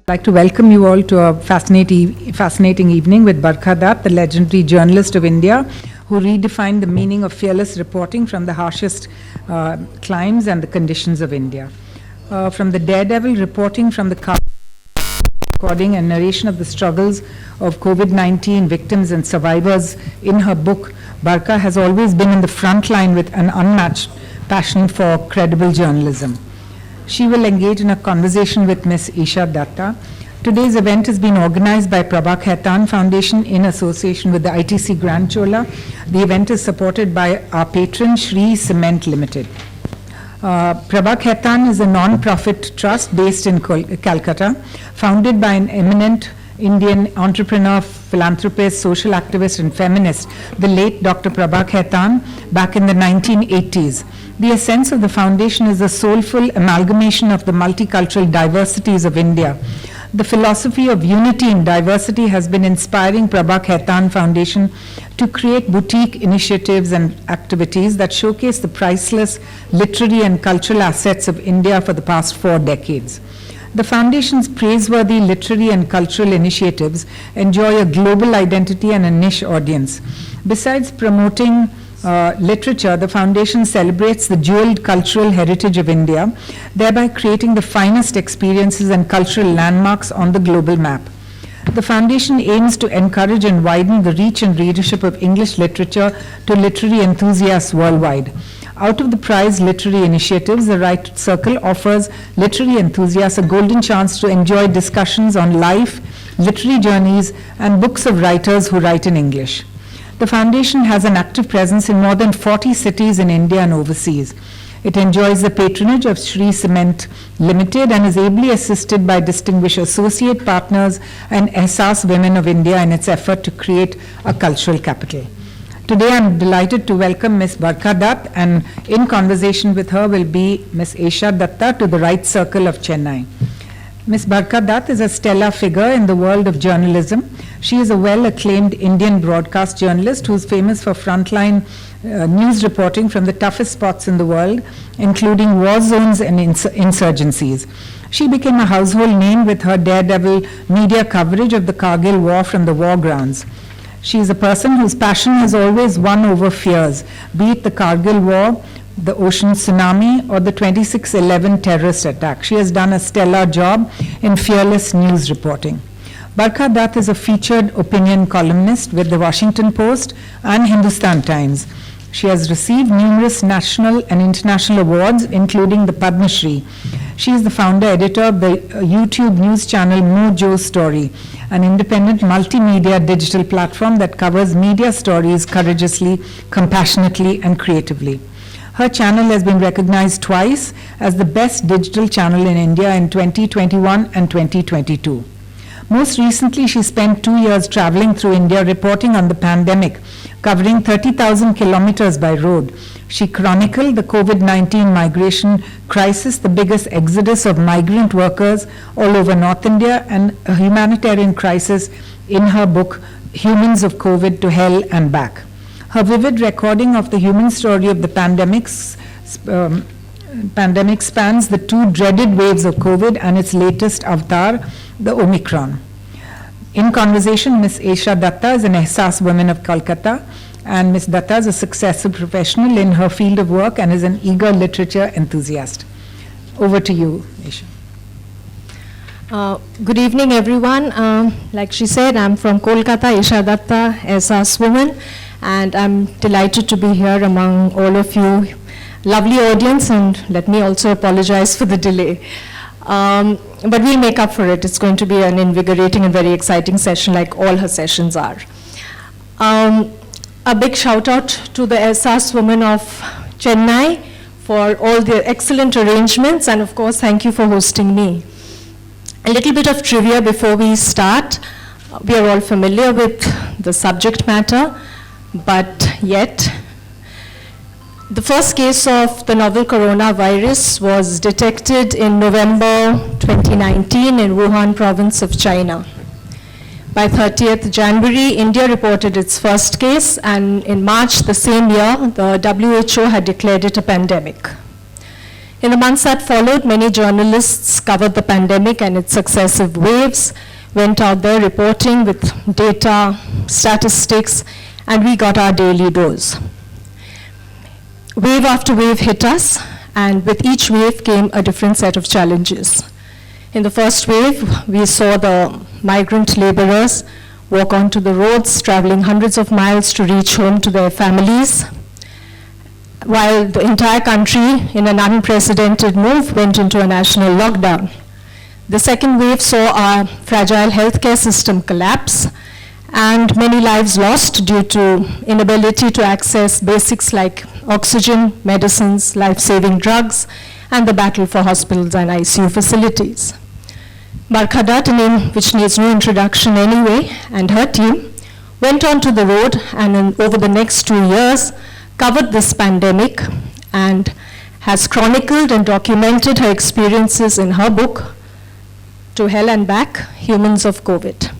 I'd like to welcome you all to a fascinating evening with Barkha Dutt, the legendary journalist of India, who redefined the meaning of fearless reporting from the harshest climes and the conditions of India. From the daredevil reporting from the recording and narration of the struggles of COVID-19 victims and survivors in her book, Barkha has always been in the front line with an unmatched passion for credible journalism. She will engage in a conversation with Ms. Isha Datta. Today's event has been organized by Prabha Khaitan Foundation in association with the ITC Grand Chola. The event is supported by our patron, Shree Cement Limited. Prabha Khaitan is a non-profit trust based in Calcutta, founded by an eminent Indian entrepreneur, philanthropist, social activist, and feminist, the late Dr. Prabha Khaitan, back in the 1980s. The essence of the foundation is a soulful amalgamation of the multicultural diversities of India. The philosophy of unity in diversity has been inspiring Prabha Khaitan Foundation to create boutique initiatives and activities that showcase the priceless literary and cultural assets of India for the past 4 decades. The Foundation's praiseworthy literary and cultural initiatives enjoy a global identity and a niche audience. Besides promoting literature, the Foundation celebrates the jeweled cultural heritage of India, thereby creating the finest experiences and cultural landmarks on the global map. The Foundation aims to encourage and widen the reach and readership of English literature to literary enthusiasts worldwide. Out of the prized literary initiatives, the Right Circle offers literary enthusiasts a golden chance to enjoy discussions on life, literary journeys, and books of writers who write in English. The Foundation has an active presence in more than 40 cities in India and overseas. It enjoys the patronage of Shree Cement Limited and is ably assisted by distinguished associate partners and Ehsaas Women of India in its effort to create a cultural capital. Today I'm delighted to welcome Ms. Barkha Dutt, and in conversation with her will be Ms. Isha Datta to the Right Circle of Chennai. Ms. Barkha Dutt is a stellar figure in the world of journalism. She is a well-acclaimed Indian broadcast journalist who is famous for frontline news reporting from the toughest spots in the world, including war zones and insurgencies. She became a household name with her daredevil media coverage of the Kargil war from the war grounds. She is a person whose passion has always won over fears, be it the Kargil war, the ocean tsunami, or the 26/11 terrorist attack. She has done a stellar job in fearless news reporting. Barkha Dutt is a featured opinion columnist with the Washington Post and Hindustan Times. She has received numerous national and international awards, including the Padma Shri. She is the founder editor of the YouTube news channel Mojo Story, an independent multimedia digital platform that covers media stories courageously, compassionately, and creatively. Her channel has been recognized twice as the best digital channel in India in 2021 and 2022. Most recently, she spent 2 years traveling through India reporting on the pandemic, covering 30,000 kilometers by road. She chronicled the COVID-19 migration crisis, the biggest exodus of migrant workers all over North India, and a humanitarian crisis in her book, Humans of COVID to Hell and Back. Her vivid recording of the human story of the pandemic spans the 2 dreaded waves of COVID and its latest avatar, the Omicron. In conversation, Ms. Isha Datta is an Ehsaas Woman of Calcutta, and Ms. Datta is a successful professional in her field of work and is an eager literature enthusiast. Over to you, Isha. Good evening, everyone. Like she said, I'm from Kolkata, Isha Datta, Ehsaas Woman, and I'm delighted to be here among all of you. Lovely audience, and let me also apologize for the delay. But we'll make up for it. It's going to be an invigorating and very exciting session, like all her sessions are. A big shout out to the Ehsaas Women of Chennai for all the excellent arrangements, and of course, thank you for hosting me. A little bit of trivia before we start. We are all familiar with the subject matter, but yet, the first case of the novel coronavirus was detected in November 2019 in Wuhan province of China. By 30th January, India reported its first case, and in March the same year, the WHO had declared it a pandemic. In the months that followed, many journalists covered the pandemic and its successive waves, went out there reporting with data, statistics, and we got our daily dose. Wave after wave hit us, and with each wave came a different set of challenges. In the first wave, we saw the migrant laborers walk onto the roads, traveling hundreds of miles to reach home to their families, while the entire country, in an unprecedented move, went into a national lockdown. The second wave saw our fragile healthcare system collapse, and many lives lost due to inability to access basics like oxygen, medicines, life-saving drugs, and the battle for hospitals and ICU facilities. Barkha Dutt, a name which needs no introduction anyway, and her team went onto the road and over the next 2 years covered this pandemic and has chronicled and documented her experiences in her book, To Hell and Back, Humans of COVID.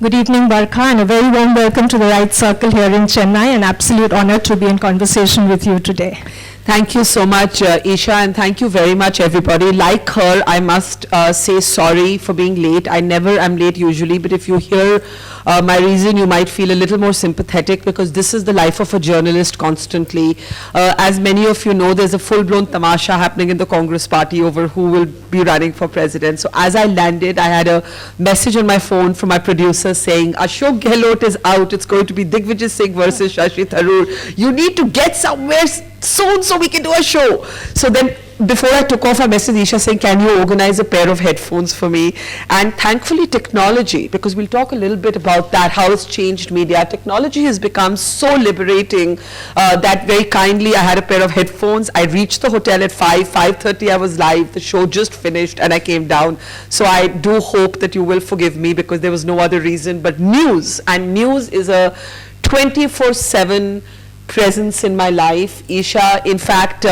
Good evening, Barkha, and a very warm welcome to the Right Circle here in Chennai. An absolute honor to be in conversation with you today. Thank you so much, Isha, and thank you very much, everybody. Like her, I must say sorry for being late. I never am late usually, but if you hear my reason, you might feel a little more sympathetic, because this is the life of a journalist constantly. As many of you know, there's a full-blown tamasha happening in the Congress party over who will be running for president. So as I landed, I had a message on my phone from my producer saying, Ashok Gehlot is out. It's going to be Digvijay Singh versus Shashi Tharoor. You need to get somewhere soon so we can do a show. So then before I took off, I messaged Isha saying, can you organize a pair of headphones for me? And thankfully technology, because we'll talk a little bit about that, how it's changed media. Technology has become so liberating that very kindly I had a pair of headphones. I reached the hotel at 5:30 I was live. The show just finished and I came down. So I do hope that you will forgive me, because there was no other reason. But news, and news is a 24/7 presence in my life, Isha. In fact,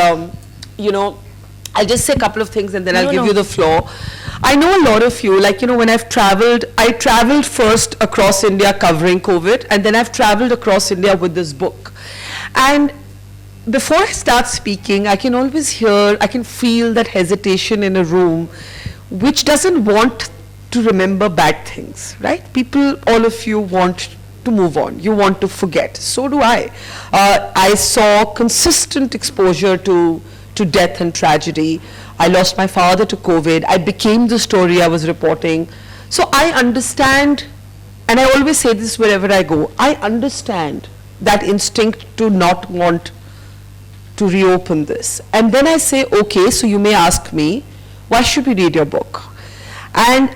you know, I'll just say a couple of things and then I'll give you the floor. I know a lot of you, like, you know, when I've traveled, I traveled first across India covering COVID, and then I've traveled across India with this book. And before I start speaking, I can always hear, I can feel that hesitation in a room which doesn't want to remember bad things, right? People, all of you want to move on. You want to forget. So do I. I saw consistent exposure to death and tragedy. I lost my father to COVID. I became the story I was reporting. So I understand, and I always say this wherever I go, I understand that instinct to not want to reopen this. And then I say, okay, so you may ask me, why should we read your book? And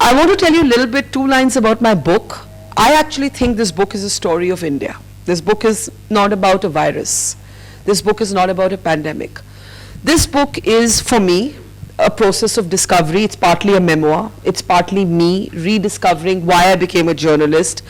I want to tell you a little bit, 2 lines about my book. I actually think this book is a story of India. This book is not about a virus. This book is not about a pandemic. This book is, for me, a process of discovery. It's partly a memoir. It's partly me rediscovering why I became a journalist.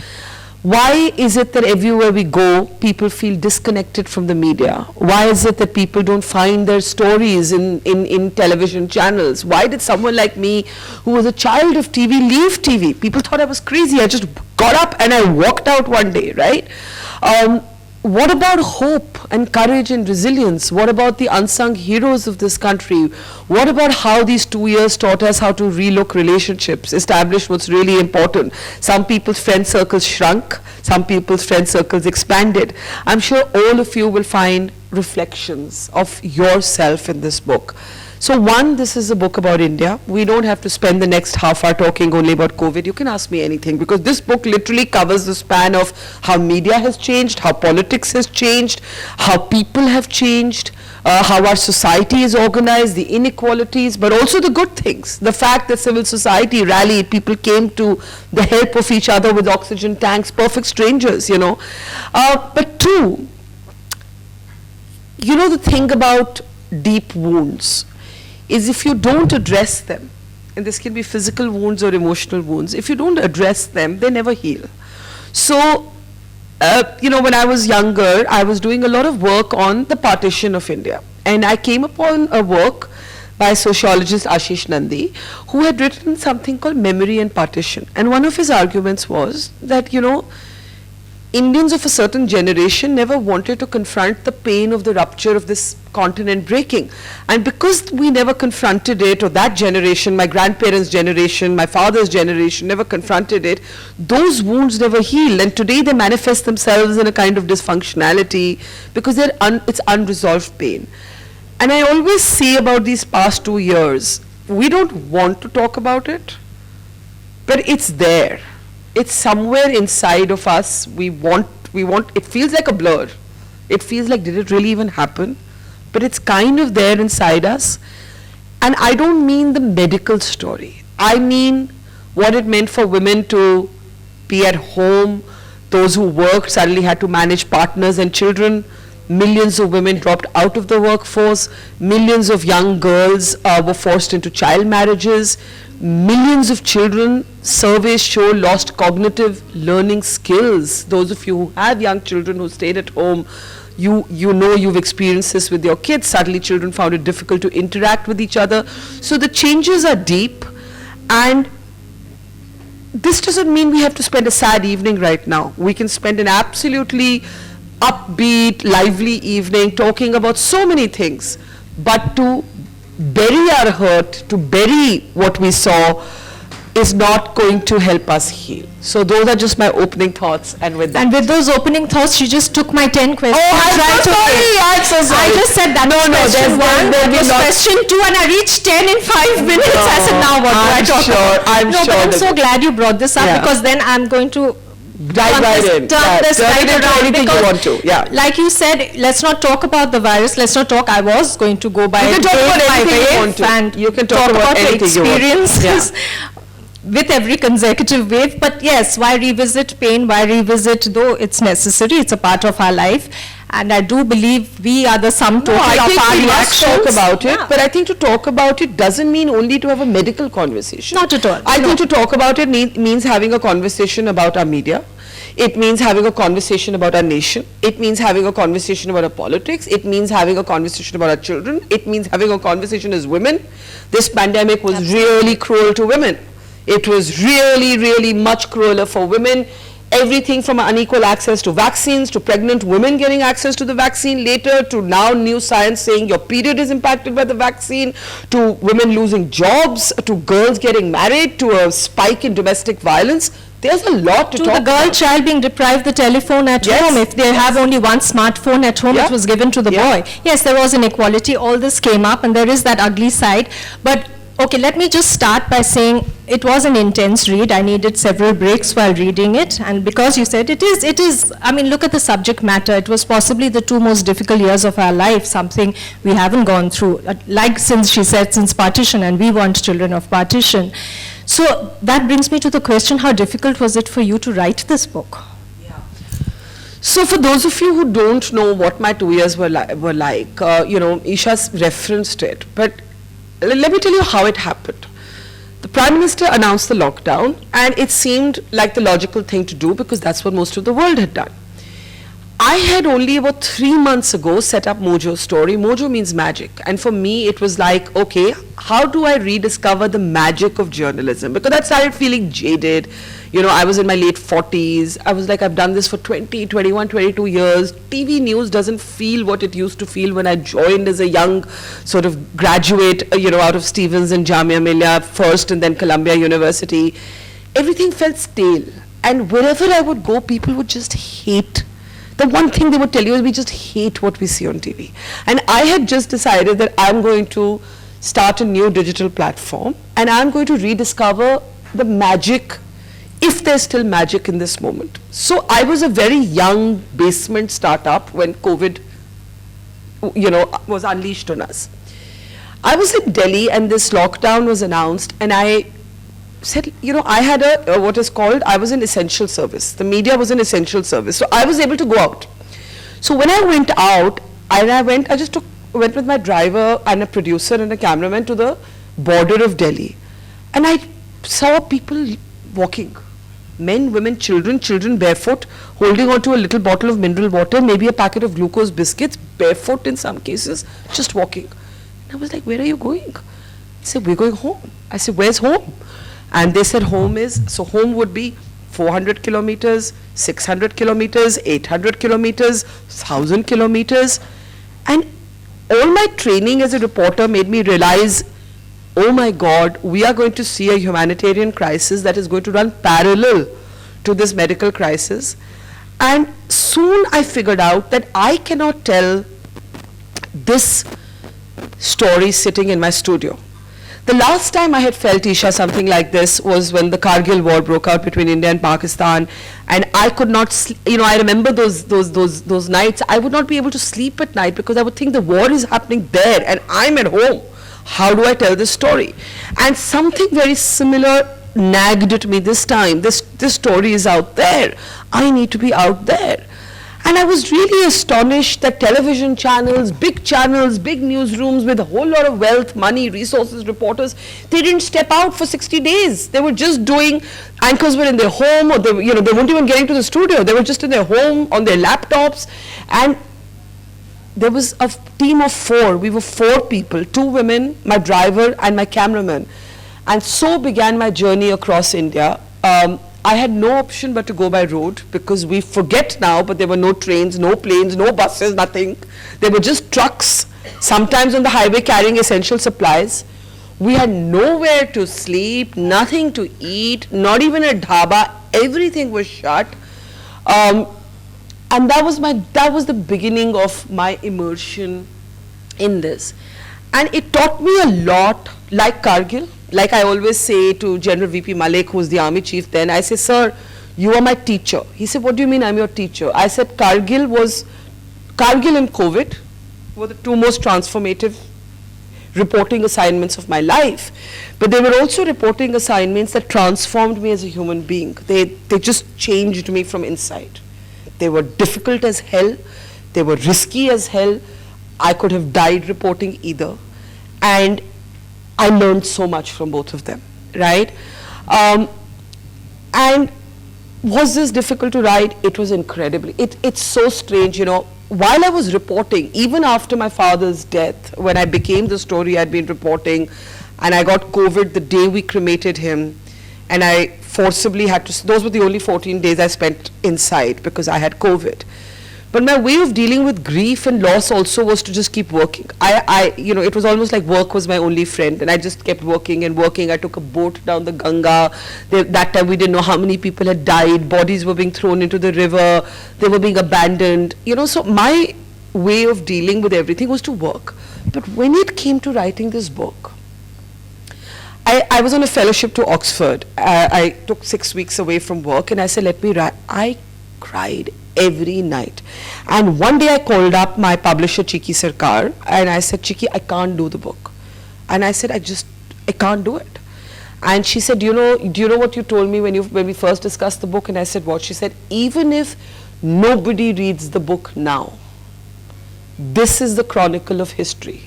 Why is it that everywhere we go, people feel disconnected from the media? Why is it that people don't find their stories in television channels? Why did someone like me, who was a child of TV, leave TV? People thought I was crazy. I just got up and I walked out one day, right? What about hope and courage and resilience? What about the unsung heroes of this country? What about how these 2 years taught us how to relook relationships, establish what's really important? Some people's friend circles shrunk, some people's friend circles expanded. I'm sure all of you will find reflections of yourself in this book. So one, this is a book about India. We don't have to spend the next half hour talking only about COVID. You can ask me anything, because this book literally covers the span of how media has changed, how politics has changed, how people have changed, how our society is organized, the inequalities, but also the good things. The fact that civil society rallied, people came to the help of each other with oxygen tanks, perfect strangers, you know. But 2, you know, the thing about deep wounds is if you don't address them, and this can be physical wounds or emotional wounds, if you don't address them, they never heal. So, you know, when I was younger, I was doing a lot of work on the partition of India. And I came upon a work by sociologist Ashish Nandi, who had written something called Memory and Partition. And one of his arguments was that, you know, Indians of a certain generation never wanted to confront the pain of the rupture of this continent breaking. And because we never confronted it, or that generation, my grandparents' generation, my father's generation, never confronted it, those wounds never healed. And today they manifest themselves in a kind of dysfunctionality because it's unresolved pain. And I always say about these past 2 years, we don't want to talk about it, but it's there. It's somewhere inside of us. We want, it feels like a blur. It feels like, did it really even happen? But it's kind of there inside us. And I don't mean the medical story. I mean what it meant for women to be at home. Those who worked suddenly had to manage partners and children. Millions of women dropped out of the workforce. Millions of young girls were forced into child marriages. Millions of children, surveys show, lost cognitive learning skills. Those of you who have young children who stayed at home, you know you've experienced this with your kids. Suddenly children found it difficult to interact with each other. So the changes are deep, and this doesn't mean we have to spend a sad evening right now. We can spend an absolutely upbeat, lively evening talking about so many things, but to bury our hurt, to bury what we saw, is not going to help us heal. So those are just my opening thoughts, and with that. And with those opening thoughts, she just took my 10 questions. Oh, I'm so sorry. I just said that was question 1, that was question 2, and I reached 10 in 5 minutes. I said, now what do I talk about? I'm sure. But I'm so glad you brought this up, because then I'm going to dive right in. Turn this right around, anything you want to. Yeah. Like you said, let's not talk about the virus. Let's not talk. I was going to go by you can talk about anything you want to. And you can talk about anything experiences you want. with every consecutive wave. But yes, why revisit pain? Why revisit? Though it's necessary, it's a part of our life. And I do believe we are the sum total of our reactions. I think we must talk about it, but I think to talk about it doesn't mean only to have a medical conversation. Not at all. I think to talk about it means having a conversation about our media. It means having a conversation about our nation. It means having a conversation about our politics. It means having a conversation about our children. It means having a conversation as women. This pandemic was really cruel to women. It was really, really much crueler for women. Everything from unequal access to vaccines, to pregnant women getting access to the vaccine later, to now new science saying your period is impacted by the vaccine, to women losing jobs, to girls getting married, to a spike in domestic violence. There's a lot to talk about. To the girl child being deprived the telephone at home. If they have only one smartphone at home, it was given to the boy. Yes, there was inequality. All this came up, and there is that ugly side. But okay, let me just start by saying it was an intense read. I needed several breaks while reading it, and because you said it is, I mean, look at the subject matter. It was possibly the 2 most difficult years of our life, something we haven't gone through, like since partition, and we weren't children of partition. So that brings me to the question, how difficult was it for you to write this book? So for those of you who don't know what my 2 years were like, you know, Isha's referenced it, but let me tell you how it happened. The Prime Minister announced the lockdown, and it seemed like the logical thing to do because that's what most of the world had done. I had only about 3 months ago set up Mojo Story. Mojo means magic, and for me it was like, okay, how do I rediscover the magic of journalism? Because I started feeling jaded. You know, I was in my late 40s. I was like, I've done this for 20, 21, 22 years. TV news doesn't feel what it used to feel when I joined as a young sort of graduate, you know, out of Stevens and Jamia Millia first and then Columbia University. Everything felt stale. And wherever I would go, people would just hate. The one thing they would tell you is we just hate what we see on TV. And I had just decided that I'm going to start a new digital platform, and I'm going to rediscover the magic, if there's still magic in this moment. So I was a very young basement startup when COVID, you know, was unleashed on us. I was in Delhi and this lockdown was announced, and I said, you know, I had a, what is called, I was in essential service. The media was an essential service. So I was able to go out. So when I went out, I just went with my driver and a producer and a cameraman to the border of Delhi. And I saw people walking. Men, women, children barefoot, holding on to a little bottle of mineral water, maybe a packet of glucose biscuits, barefoot in some cases, just walking. And I was like, where are you going? They said, we're going home. I said, where's home? And they said home would be 400 kilometers, 600 kilometers, 800 kilometers, 1,000 kilometers. And all my training as a reporter made me realize, oh my God, we are going to see a humanitarian crisis that is going to run parallel to this medical crisis. And soon I figured out that I cannot tell this story sitting in my studio. The last time I had felt, Isha, something like this was when the Kargil war broke out between India and Pakistan, and I could not, I remember those nights. I would not be able to sleep at night because I would think the war is happening there and I'm at home. How do I tell this story? And something very similar nagged at me this time. This story is out there. I need to be out there. And I was really astonished that television channels, big newsrooms with a whole lot of wealth, money, resources, reporters, they didn't step out for 60 days. They were just doing, anchors were in their home, or they weren't even getting to the studio. They were just in their home, on their laptops. And there was a team of 4. We were 4 people, 2 women, my driver and my cameraman. And so began my journey across India. I had no option but to go by road, because we forget now, but there were no trains, no planes, no buses, nothing. There were just trucks, sometimes on the highway carrying essential supplies. We had nowhere to sleep, nothing to eat, not even a dhaba. Everything was shut. And that was the beginning of my immersion in this. And it taught me a lot, like Kargil. Like I always say to General VP Malik, who was the army chief then, I say, sir, you are my teacher. He said, what do you mean I'm your teacher? I said, Kargil and COVID were the 2 most transformative reporting assignments of my life. But they were also reporting assignments that transformed me as a human being. They just changed me from inside. They were difficult as hell. They were risky as hell. I could have died reporting either. And I learned so much from both of them, right? And was this difficult to write? It was incredibly. It's so strange, while I was reporting, even after my father's death, when I became the story I'd been reporting, and I got COVID the day we cremated him, and I forcibly had to, those were the only 14 days I spent inside because I had COVID. But my way of dealing with grief and loss also was to just keep working. It was almost like work was my only friend, and I just kept working and working. I took a boat down the Ganga. That time we didn't know how many people had died. Bodies were being thrown into the river. They were being abandoned. So my way of dealing with everything was to work. But when it came to writing this book, I was on a fellowship to Oxford. I took 6 weeks away from work, and I said, let me write. I cried every night. And one day I called up my publisher, Chiki Sarkar, and I said, Chiki, I can't do the book. And I said, I can't do it. And she said, do you know what you told me when we first discussed the book? And I said, what? She said, even if nobody reads the book now, this is the chronicle of history.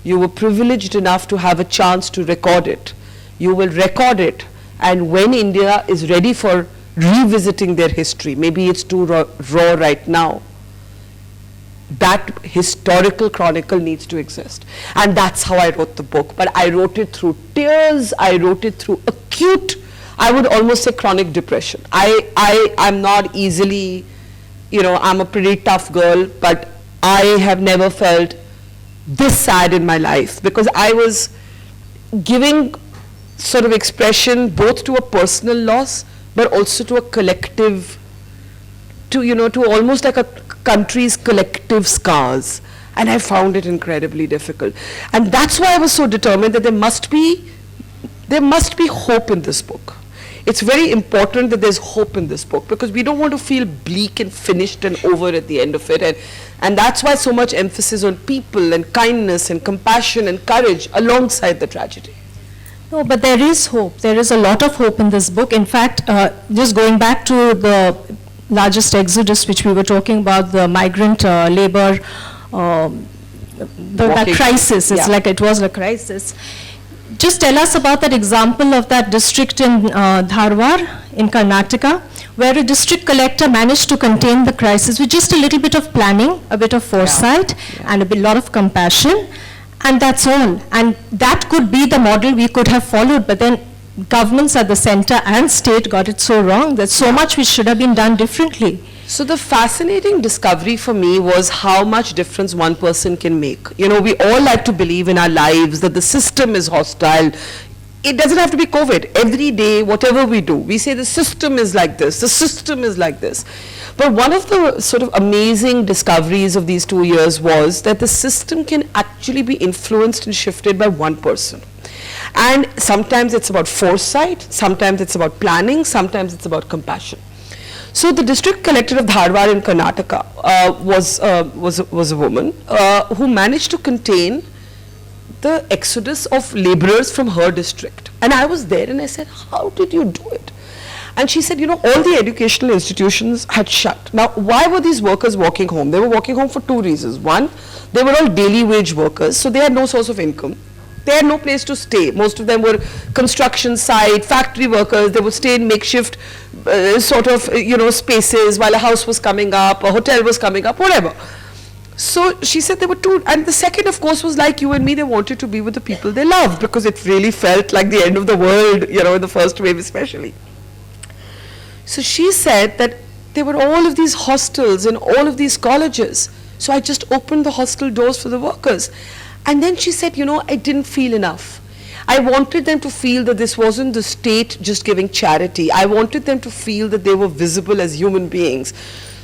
You were privileged enough to have a chance to record it. You will record it, and when India is ready for revisiting their history, maybe it's too raw right now, that historical chronicle needs to exist. And that's how I wrote the book. But I wrote it through tears. I wrote it through acute, I would almost say chronic depression. I'm not easily, I'm a pretty tough girl, but I have never felt this sad in my life, because I was giving sort of expression both to a personal loss, but also to a collective, to almost like a country's collective scars. And I found it incredibly difficult. And that's why I was so determined that there must be hope in this book. It's very important that there's hope in this book, because we don't want to feel bleak and finished and over at the end of it. And that's why so much emphasis on people and kindness and compassion and courage alongside the tragedy. No, but there is hope. There is a lot of hope in this book. In fact, just going back to the largest exodus which we were talking about, the migrant labor, that crisis, it's like it was a crisis. Just tell us about that example of that district in Dharwar in Karnataka, where a district collector managed to contain the crisis with just a little bit of planning, a bit of foresight, and a lot of compassion. And that's all. And that could be the model we could have followed. But then governments at the center and state got it so wrong. There's so much which should have been done differently. So the fascinating discovery for me was how much difference one person can make. You know, we all like to believe in our lives that the system is hostile. It doesn't have to be COVID. Every day, whatever we do, we say the system is like this, the system is like this. But one of the sort of amazing discoveries of these 2 years was that the system can actually be influenced and shifted by one person. And sometimes it's about foresight, sometimes it's about planning, sometimes it's about compassion. So the district collector of Dharwad in Karnataka was a woman who managed to contain the exodus of laborers from her district. And I was there and I said, how did you do it? And she said, you know, all the educational institutions had shut. Now, why were these workers walking home? They were walking home for two reasons. One, they were all daily wage workers, so they had no source of income. They had no place to stay. Most of them were construction site, factory workers. They would stay in makeshift spaces while a house was coming up, a hotel was coming up, whatever. So she said there were two, and the second, of course, was like you and me. They wanted to be with the people they loved because it really felt like the end of the world, you know, in the first wave especially. So she said that there were all of these hostels in all of these colleges. So I just opened the hostel doors for the workers. And then she said, you know, I didn't feel enough. I wanted them to feel that this wasn't the state just giving charity. I wanted them to feel that they were visible as human beings.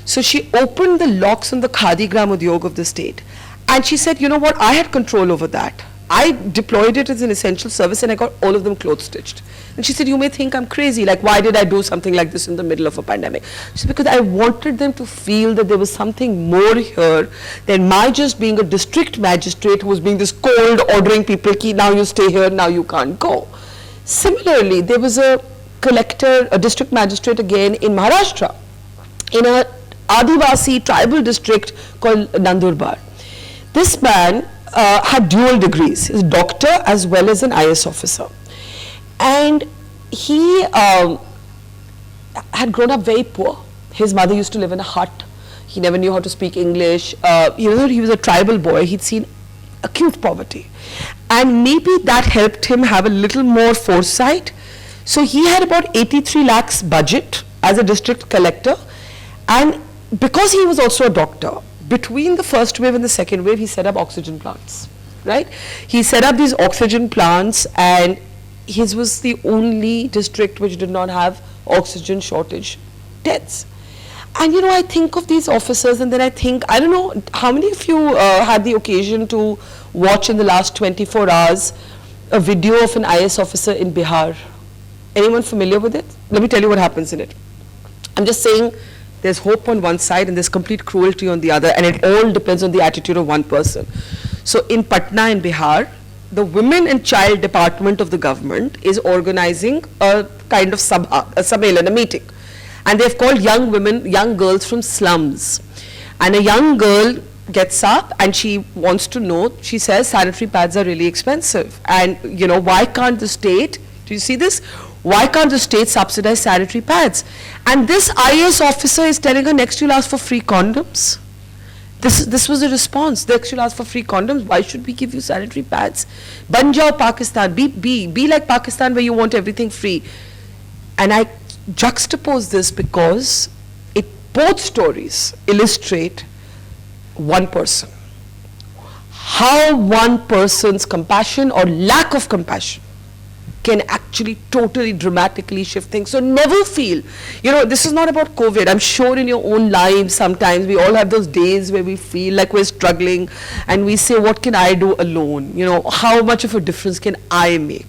So she opened the locks on the Khadi Gram Udyog of the state. And she said, you know what, I had control over that. I deployed it as an essential service and I got all of them clothes stitched. And she said, you may think I'm crazy, like why did I do something like this in the middle of a pandemic? She said, because I wanted them to feel that there was something more here than my just being a district magistrate who was being this cold ordering people, ki now you stay here, now you can't go. Similarly, there was a collector, a district magistrate again in Maharashtra, in a Adivasi tribal district called Nandurbar. This man had dual degrees, he's a doctor as well as an IS officer. And he had grown up very poor. His mother used to live in a hut. He never knew how to speak English. He was a tribal boy. He'd seen acute poverty. And maybe that helped him have a little more foresight. So he had about 83 lakhs budget as a district collector. And because he was also a doctor, between the first wave and the second wave, he set up oxygen plants, right? He set up these oxygen plants, and his was the only district which did not have oxygen shortage deaths. And you know, I think of these officers and then I think, I don't know, how many of you had the occasion to watch in the last 24 hours a video of an IS officer in Bihar? Anyone familiar with it? Let me tell you what happens in it. I'm just saying, there's hope on one side and there's complete cruelty on the other, and it all depends on the attitude of one person. So in Patna in Bihar, the Women and Child Department of the government is organizing a kind of a meeting. And they've called young women, young girls from slums. And a young girl gets up and she wants to know, she says sanitary pads are really expensive. And you know, why can't the state, do you see this? Why can't the state subsidize sanitary pads? And this IAS officer is telling her, next you'll ask for free condoms. This was a response. Next you'll ask for free condoms. Why should we give you sanitary pads? Ban jao Pakistan. Be like Pakistan where you want everything free. And I juxtapose this because both stories illustrate one person. How one person's compassion or lack of compassion can actually totally dramatically shift things. So never feel, you know, this is not about COVID. I'm sure in your own lives sometimes we all have those days where we feel like we're struggling and we say, what can I do alone? You know, how much of a difference can I make?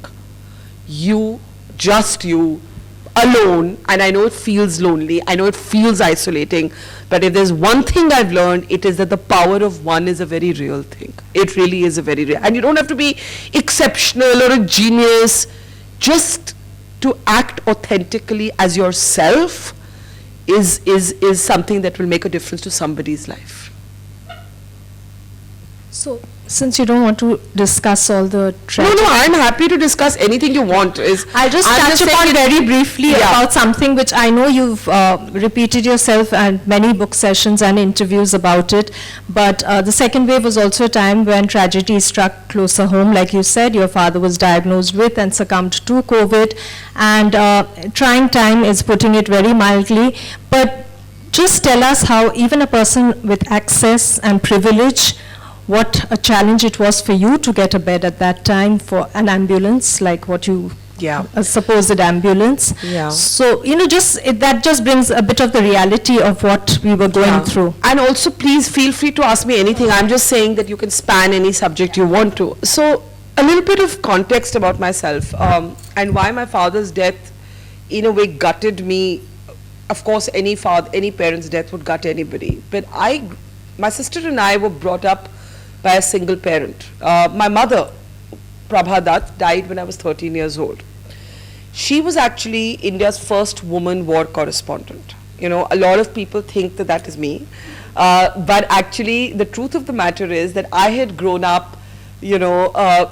You, just you, alone, and I know it feels lonely, I know it feels isolating, but if there's one thing I've learned, it is that the power of one is a very real thing. It really is a very real, and you don't have to be exceptional or a genius. Just to act authentically as yourself is So Since you don't want to discuss all the No, tragedy, no, I'm happy to discuss anything you want. I'll just I'm touch just upon saying very briefly Yeah. about something which I know you've repeated yourself and many book sessions and interviews about it. But the second wave was also a time when tragedy struck closer home. Like you said, your father was diagnosed with and succumbed to COVID. And trying time is putting it very mildly. But just tell us how even a person with access and privilege, what a challenge it was for you to get a bed at that time for an ambulance, like what you, Yeah. a supposed ambulance. Yeah. So, that just brings a bit of the reality of what we were going through. And also, please feel free to ask me anything. I'm just saying that you can span any subject you want to. So, a little bit of context about myself and why my father's death, in a way, gutted me. Of course, any parent's death would gut anybody. But my sister and I were brought up by a single parent. My mother, Prabha Dutt, died when I was 13 years old. She was actually India's first woman war correspondent. A lot of people think that that is me. But actually, the truth of the matter is that I had grown up,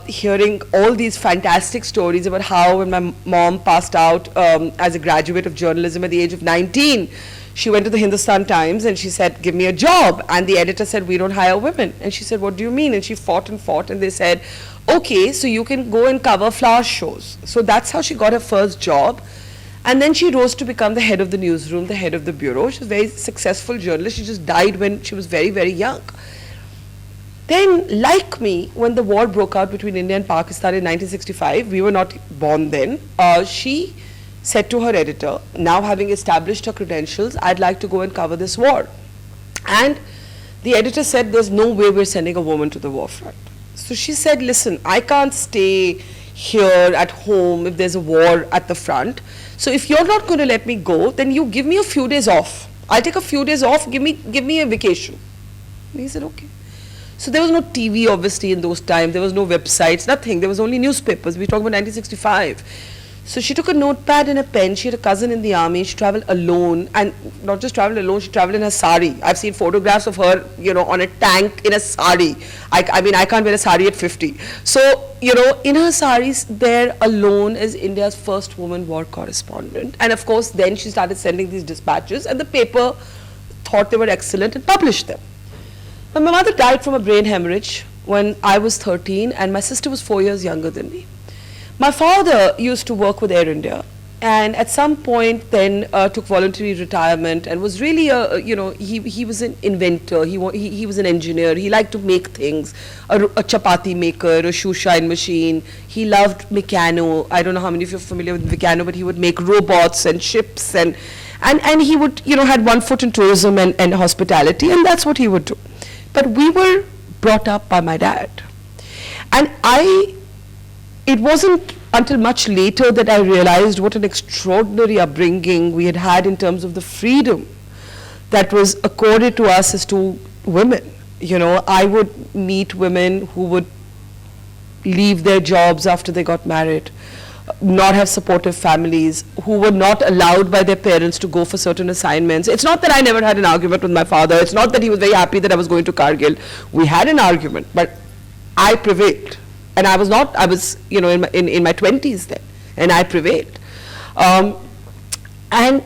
hearing all these fantastic stories about how when my mom passed out as a graduate of journalism at the age of 19, she went to the Hindustan Times and she said, give me a job. And the editor said, we don't hire women. And she said, what do you mean? And she fought and fought and they said, okay, so you can go and cover flower shows. So that's how she got her first job. And then she rose to become the head of the newsroom, the head of the bureau. She was a very successful journalist. She just died when she was very, very young. Then, like me, when the war broke out between India and Pakistan in 1965, we were not born then, she said to her editor, now having established her credentials, I'd like to go and cover this war. And the editor said, there's no way we're sending a woman to the war front. So she said, listen, I can't stay here at home if there's a war at the front. So if you're not going to let me go, then you give me a few days off. I'll take a few days off, give me a vacation. And he said, okay. So there was no TV obviously in those times, there was no websites, nothing. There was only newspapers. We talk about 1965. So she took a notepad and a pen. She had a cousin in the army. She traveled alone, and not just traveled alone, she traveled in her sari. I've seen photographs of her, on a tank in a sari. I mean, I can't wear a sari at 50. So, in her saris, there alone is India's first woman war correspondent. And of course, then she started sending these dispatches, and the paper thought they were excellent and published them. But my mother died from a brain hemorrhage when I was 13, and my sister was 4 years younger than me. My father used to work with Air India, and at some point then took voluntary retirement and was really he was an inventor, he was an engineer, he liked to make things, a chapati maker, a shoe shine machine, he loved Meccano. I don't know how many of you are familiar with Meccano, but he would make robots and ships and he would, had one foot in tourism and hospitality, and that's what he would do. But we were brought up by my dad, and it wasn't until much later that I realized what an extraordinary upbringing we had had in terms of the freedom that was accorded to us as two women. I would meet women who would leave their jobs after they got married, not have supportive families, who were not allowed by their parents to go for certain assignments. It's not that I never had an argument with my father. It's not that he was very happy that I was going to Kargil. We had an argument, but I prevailed. And I was in my 20s then, and I prevailed. And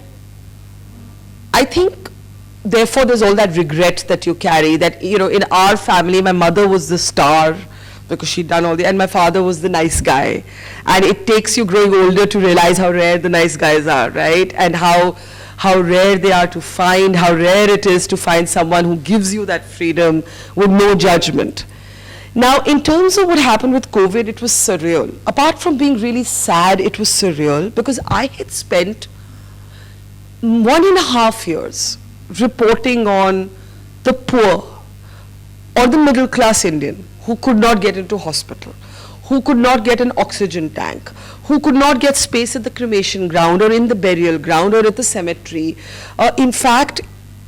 I think, therefore, there's all that regret that you carry, that, in our family, my mother was the star, because she'd done all and my father was the nice guy. And it takes you growing older to realize how rare the nice guys are, right? And how rare they are to find, how rare it is to find someone who gives you that freedom with no judgment. Now, in terms of what happened with COVID, it was surreal. Apart from being really sad, it was surreal because I had spent 1.5 years reporting on the poor or the middle class Indian who could not get into hospital, who could not get an oxygen tank, who could not get space at the cremation ground or in the burial ground or at the cemetery. In fact,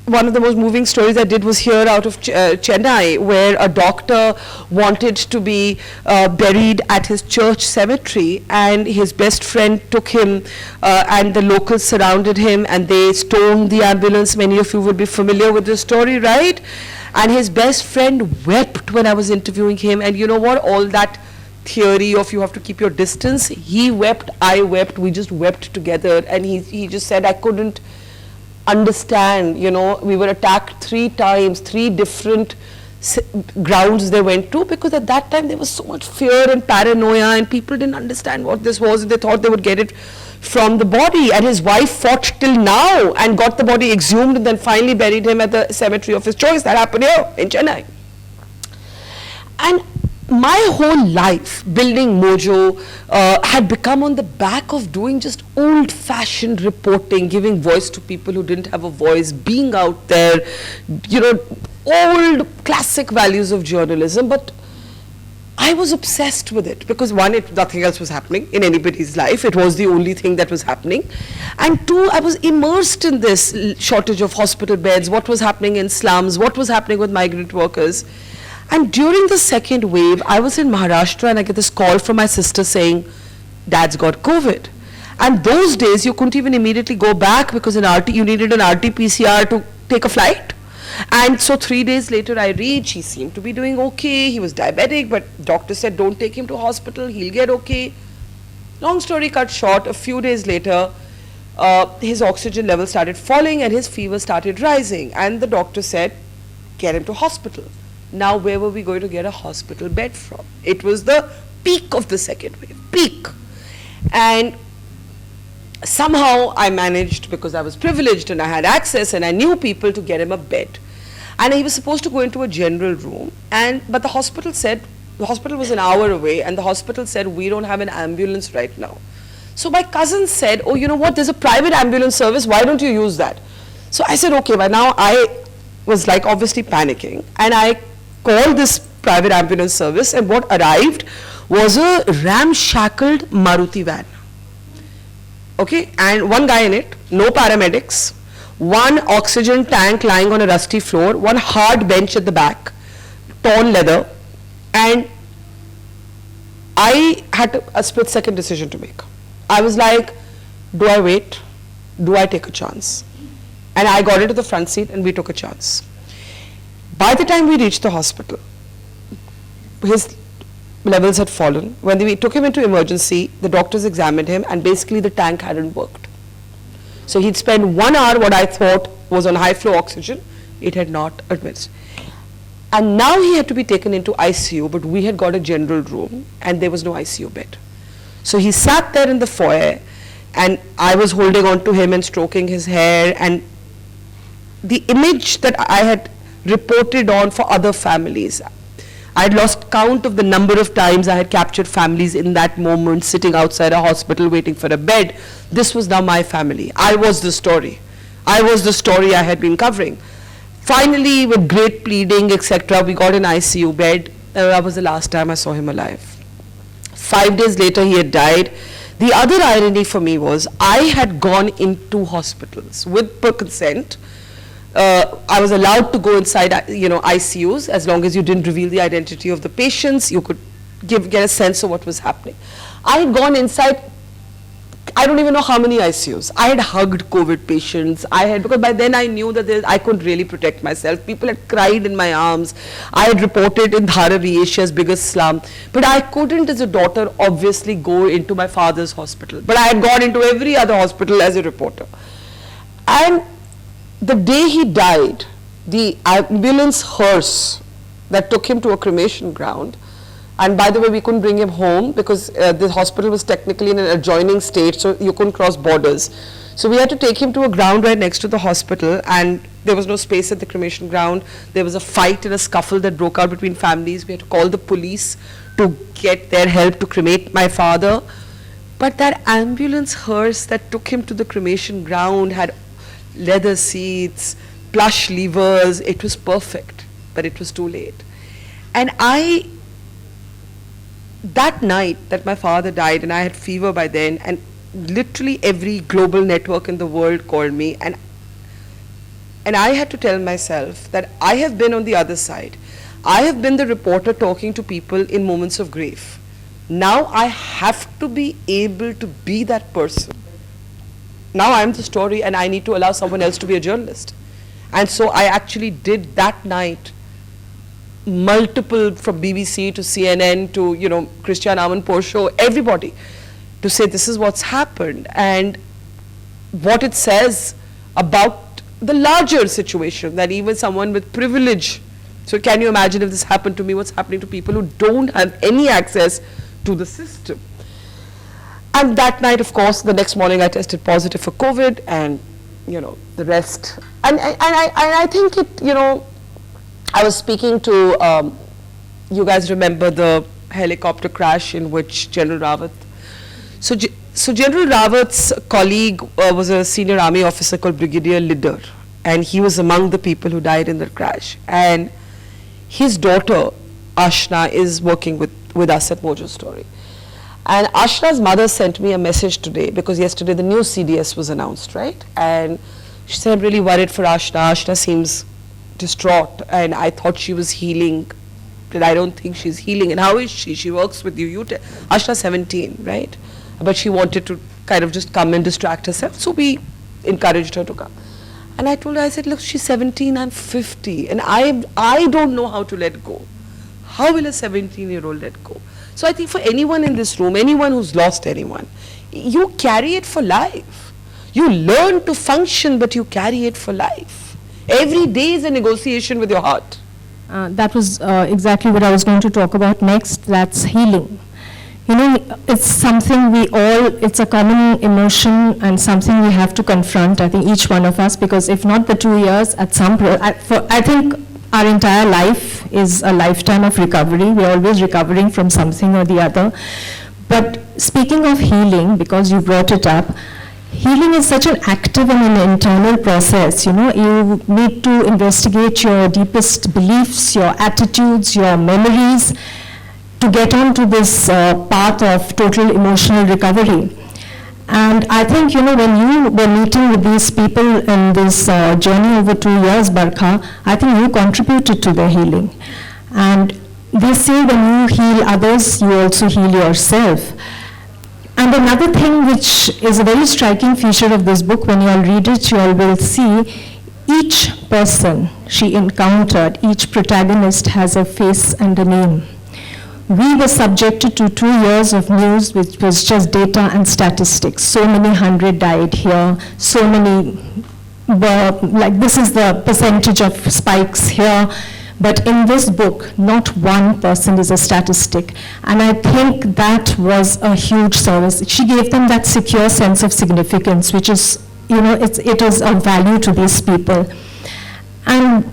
one of the most moving stories I did was here out of Chennai, where a doctor wanted to be buried at his church cemetery, and his best friend took him, and the locals surrounded him, and they stormed the ambulance. Many of you would be familiar with the story, right? And his best friend wept when I was interviewing him, and you know what? All that theory of you have to keep your distance, he wept, I wept, we just wept together, and he just said, I couldn't understand, you know, we were attacked 3 times, 3 different grounds they went to, because at that time there was so much fear and paranoia, and people didn't understand what this was, and they thought they would get it from the body. And his wife fought till now and got the body exhumed, and then finally buried him at the cemetery of his choice. That happened here in Chennai. And my whole life building Mojo had become on the back of doing just old-fashioned reporting, giving voice to people who didn't have a voice, being out there, you know, old classic values of journalism. But I was obsessed with it because one, nothing else was happening in anybody's life. It was the only thing that was happening. And two, I was immersed in this shortage of hospital beds, what was happening in slums, what was happening with migrant workers. And during the second wave, I was in Maharashtra, and I get this call from my sister saying, Dad's got COVID. And those days, you couldn't even immediately go back because you needed an RT-PCR to take a flight. And so 3 days later, I reached. He seemed to be doing okay. He was diabetic, but doctor said, don't take him to hospital. He'll get okay. Long story cut short, a few days later, his oxygen level started falling and his fever started rising. And the doctor said, get him to hospital. Now, where were we going to get a hospital bed from? It was the peak of the second wave, peak. And somehow I managed, because I was privileged and I had access and I knew people, to get him a bed. And he was supposed to go into a general room, but the hospital said, the hospital was an hour away, and the hospital said, we don't have an ambulance right now. So my cousin said, oh, you know what, there's a private ambulance service, why don't you use that? So I said, okay, but now I was like obviously panicking, and I called this private ambulance service, and what arrived was a ramshackled Maruti van. Okay, and one guy in it, no paramedics, one oxygen tank lying on a rusty floor, one hard bench at the back, torn leather, and I had a split-second decision to make. I was like, do I wait? Do I take a chance? And I got into the front seat and we took a chance. By the time we reached the hospital, his levels had fallen. When we took him into emergency, the doctors examined him, and basically the tank hadn't worked. So he'd spent 1 hour, what I thought was on high flow oxygen, it had not admitted. And now he had to be taken into ICU, but we had got a general room and there was no ICU bed. So he sat there in the foyer, and I was holding on to him and stroking his hair, and the image that I had reported on for other families, I had lost count of the number of times I had captured families in that moment, sitting outside a hospital waiting for a bed. This was now my family. I was the story. I was the story I had been covering. Finally, with great pleading, etc., we got an ICU bed. That was the last time I saw him alive. 5 days later, he had died. The other irony for me was I had gone into hospitals with per consent. I was allowed to go inside, ICUs, as long as you didn't reveal the identity of the patients. You could get a sense of what was happening. I had gone inside, I don't even know how many ICUs. I had hugged COVID patients. Because by then I knew that I couldn't really protect myself. People had cried in my arms. I had reported in Dharavi, Asia's biggest slum. But I couldn't, as a daughter, obviously go into my father's hospital. But I had gone into every other hospital as a reporter. And the day he died, the ambulance hearse that took him to a cremation ground, and by the way, we couldn't bring him home because the hospital was technically in an adjoining state, so you couldn't cross borders. So we had to take him to a ground right next to the hospital, and there was no space at the cremation ground. There was a fight and a scuffle that broke out between families. We had to call the police to get their help to cremate my father. But that ambulance hearse that took him to the cremation ground had leather seats, plush levers. It was perfect, but it was too late. And that night that my father died, and I had fever by then, and literally every global network in the world called me, and And I had to tell myself that I have been on the other side. I have been the reporter talking to people in moments of grief. Now I have to be able to be that person. Now I'm the story and I need to allow someone else to be a journalist. And so I actually did that night multiple, from BBC to CNN to, you know, Christian Amanpour show, everybody, to say this is what's happened and what it says about the larger situation, that even someone with privilege, so can you imagine if this happened to me, what's happening to people who don't have any access to the system. And that night, of course, the next morning I tested positive for COVID, and you know, the rest. And I think it, you know, I was speaking to, you guys remember the helicopter crash in which General Rawat, so General Rawat's colleague was a senior army officer called Brigadier Lidder, and he was among the people who died in the crash. And his daughter, Ashna, is working with us at Mojo Story. And Ashna's mother sent me a message today, because yesterday the new CDS was announced, right? And she said, I'm really worried for Ashna. Ashna seems distraught, and I thought she was healing, but I don't think she's healing. And how is she? She works with you. Ashna's 17, right? But she wanted to kind of just come and distract herself, so we encouraged her to come. And I told her, I said, look, she's 17, I'm 50, and I don't know how to let go. How will a 17-year-old let go? So I think for anyone in this room, anyone who's lost anyone, you carry it for life. You learn to function, but you carry it for life. Every day is a negotiation with your heart. That was exactly what I was going to talk about next. That's healing. You know, it's something it's a common emotion and something we have to confront, I think, each one of us, because if not the 2 years, at I think our entire life is a lifetime of recovery. We're always recovering from something or the other. But speaking of healing, because you brought it up, healing is such an active and an internal process. You know, you need to investigate your deepest beliefs, your attitudes, your memories, to get onto this path of total emotional recovery. And I think, you know, when you were meeting with these people in this journey over 2 years, Barkha, I think you contributed to their healing. And they say when you heal others, you also heal yourself. And another thing which is a very striking feature of this book, when you all read it, you all will see each person she encountered, each protagonist has a face and a name. We were subjected to 2 years of news which was just data and statistics. So many 100 died here, so many were, like this is the percentage of spikes here. But in this book, not one person is a statistic. And I think that was a huge service. She gave them that secure sense of significance, which is, you know, it is of value to these people. And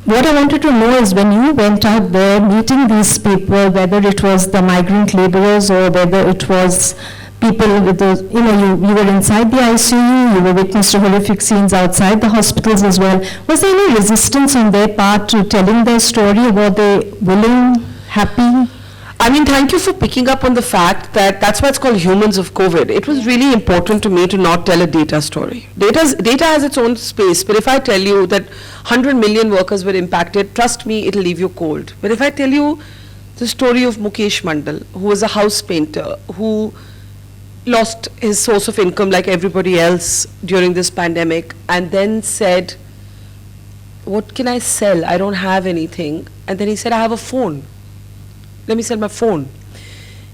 what I wanted to know is when you went out there meeting these people, whether it was the migrant laborers or whether it was people with the, you know, you were inside the ICU, you were witness to horrific scenes outside the hospitals as well. Was there any resistance on their part to telling their story? Were they willing, happy? I mean, thank you for picking up on the fact that that's why it's called Humans of COVID. It was really important to me to not tell a data story. Data has its own space, but if I tell you that 100 million workers were impacted, trust me, it'll leave you cold. But if I tell you the story of Mukesh Mandal, who was a house painter, who lost his source of income like everybody else during this pandemic, and then said, what can I sell? I don't have anything. And then he said, I have a phone. Let me sell my phone.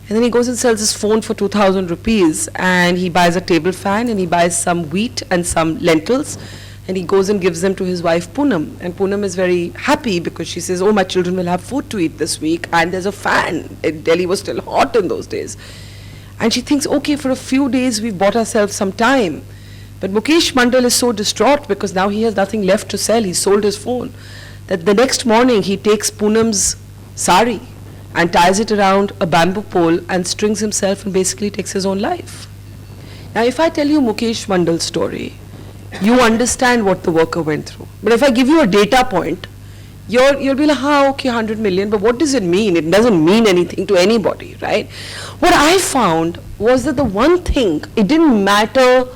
And then he goes and sells his phone for 2,000 rupees, and he buys a table fan, and he buys some wheat and some lentils, and he goes and gives them to his wife Poonam. And Poonam is very happy because she says, oh, my children will have food to eat this week, and there's a fan. Delhi was still hot in those days. And she thinks, okay, for a few days we've bought ourselves some time. But Mukesh Mandal is so distraught because now he has nothing left to sell. He sold his phone. That the next morning he takes Poonam's sari and ties it around a bamboo pole and strings himself and basically takes his own life. Now if I tell you Mukesh Mandal's story, you understand what the worker went through. But if I give you a data point, you'll be like, okay, 100 million, but what does it mean? It doesn't mean anything to anybody, right? What I found was that the one thing, it didn't matter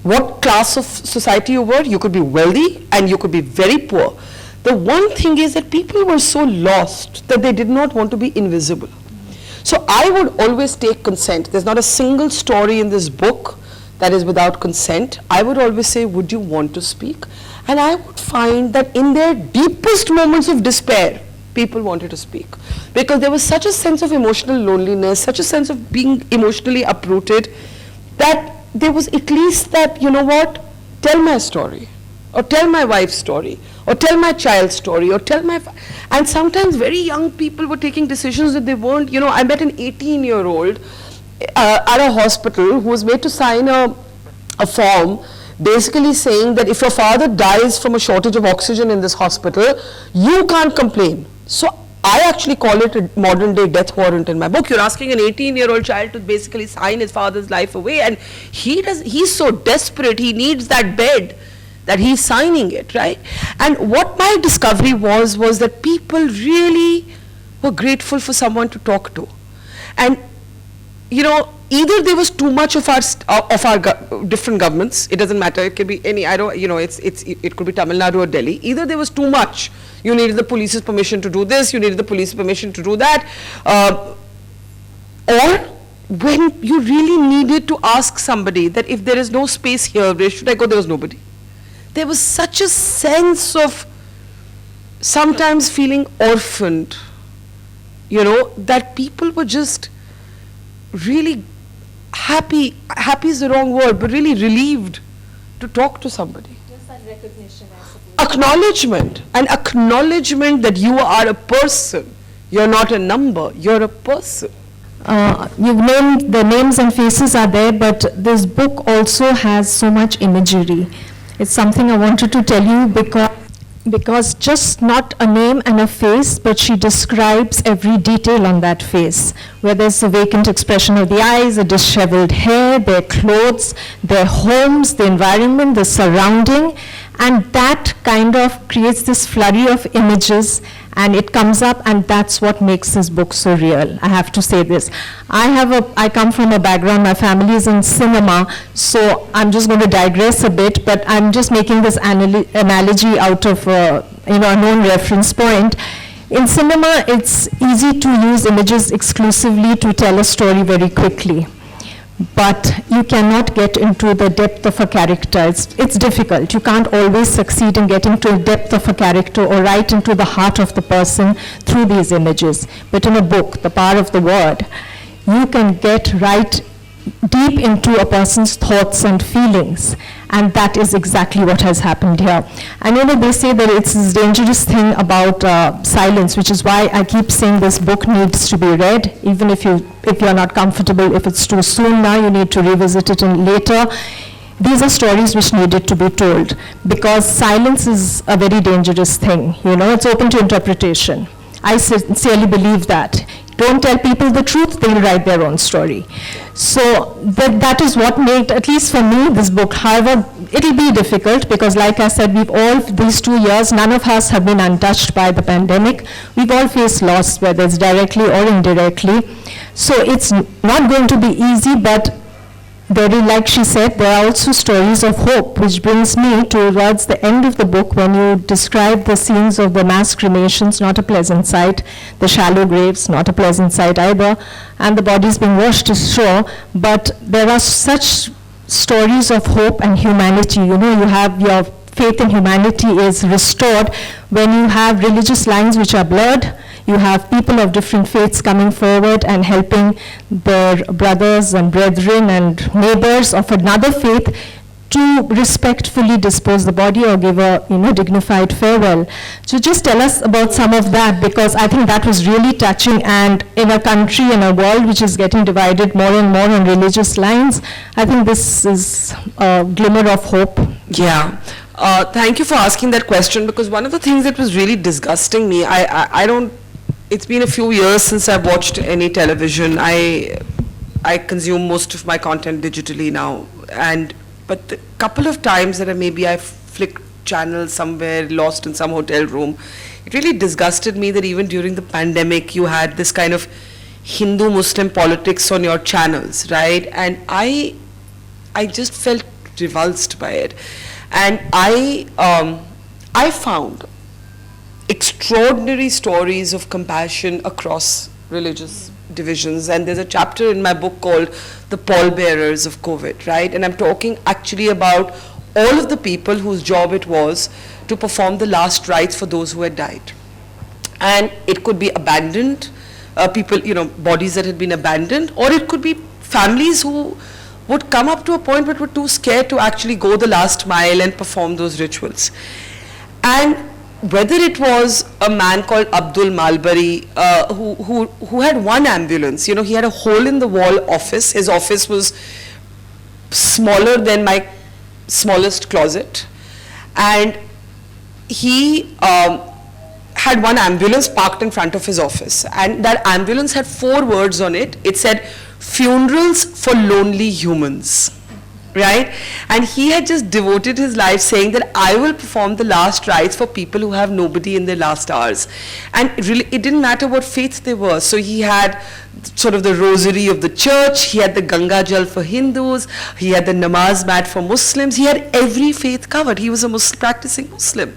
what class of society you were. You could be wealthy and you could be very poor. The one thing is that people were so lost that they did not want to be invisible. So I would always take consent. There's not a single story in this book that is without consent. I would always say, would you want to speak? And I would find that in their deepest moments of despair, people wanted to speak. Because there was such a sense of emotional loneliness, such a sense of being emotionally uprooted, that there was at least that, you know what, tell my story, or tell my wife's story, or tell my child's story, or tell my... And sometimes very young people were taking decisions that they weren't, I met an 18-year-old at a hospital who was made to sign a form basically saying that if your father dies from a shortage of oxygen in this hospital, you can't complain. So I actually call it a modern day death warrant in my book. You're asking an 18-year-old child to basically sign his father's life away, and he's so desperate, he needs that bed, that he's signing it, right? And what my discovery was that people really were grateful for someone to talk to. And either there was too much of our different governments. It doesn't matter. It could be any. It could be Tamil Nadu or Delhi. Either there was too much. You needed the police's permission to do this. You needed the police's permission to do that. Or when you really needed to ask somebody that if there is no space here, where should I go? There was nobody. There was such a sense of sometimes feeling orphaned. That people were just really happy is the wrong word, but really relieved to talk to somebody. Just that recognition, I suppose. Acknowledgement, an acknowledgement that you are a person. You're not a number, you're a person. You've named, the names and faces are there, but this book also has so much imagery. It's something I wanted to tell you because just not a name and a face, but she describes every detail on that face, whether it's the vacant expression of the eyes, the disheveled hair, their clothes, their homes, the environment, the surrounding, and that kind of creates this flurry of images, and it comes up, and that's what makes this book so real. I have to say this. I come from a background, my family is in cinema, so I'm just going to digress a bit, but I'm just making this analogy out of a known reference point. In cinema, it's easy to use images exclusively to tell a story very quickly. But you cannot get into the depth of a character. It's difficult. You can't always succeed in getting to the depth of a character or right into the heart of the person through these images. But in a book, the power of the word, you can get right deep into a person's thoughts and feelings. And that is exactly what has happened here. And they say that it's this dangerous thing about silence, which is why I keep saying this book needs to be read, even if you're not comfortable, if it's too soon now, you need to revisit it later. These are stories which needed to be told, because silence is a very dangerous thing. It's open to interpretation. I sincerely believe that. Don't tell people the truth, they'll write their own story. So that is what made, at least for me, this book. However, it'll be difficult because, like I said, these 2 years, none of us have been untouched by the pandemic. We've all faced loss, whether it's directly or indirectly. So it's not going to be easy, but like she said, there are also stories of hope, which brings me towards the end of the book when you describe the scenes of the mass cremations, not a pleasant sight, the shallow graves, not a pleasant sight either, and the bodies being washed ashore. But there are such stories of hope and humanity. You have your faith in humanity is restored when you have religious lines which are blurred. You have people of different faiths coming forward and helping their brothers and brethren and neighbors of another faith to respectfully dispose the body or give a dignified farewell. So just tell us about some of that, because I think that was really touching, and in a country, in a world which is getting divided more and more on religious lines, I think this is a glimmer of hope. Yeah. Thank you for asking that question, because one of the things that was really disgusting me, it's been a few years since I've watched any television. I consume most of my content digitally now, but the couple of times that maybe I flicked channels somewhere, lost in some hotel room, it really disgusted me that even during the pandemic you had this kind of Hindu-Muslim politics on your channels, right? And I just felt revulsed by it. And I found extraordinary stories of compassion across religious divisions, and there's a chapter in my book called The Pallbearers of COVID, right? And I'm talking actually about all of the people whose job it was to perform the last rites for those who had died. And it could be abandoned, people, bodies that had been abandoned, or it could be families who would come up to a point but were too scared to actually go the last mile and perform those rituals. And whether it was a man called Abdul Malbari, who had one ambulance, he had a hole in the wall office. His office was smaller than my smallest closet, and he had one ambulance parked in front of his office, and that ambulance had 4 words on it. It said, "Funerals for lonely humans." Right? And he had just devoted his life saying that I will perform the last rites for people who have nobody in their last hours. And it didn't matter what faith they were. So he had sort of the rosary of the church, he had the Ganga Jal for Hindus, he had the namaz mat for Muslims, he had every faith covered. He was a practicing Muslim.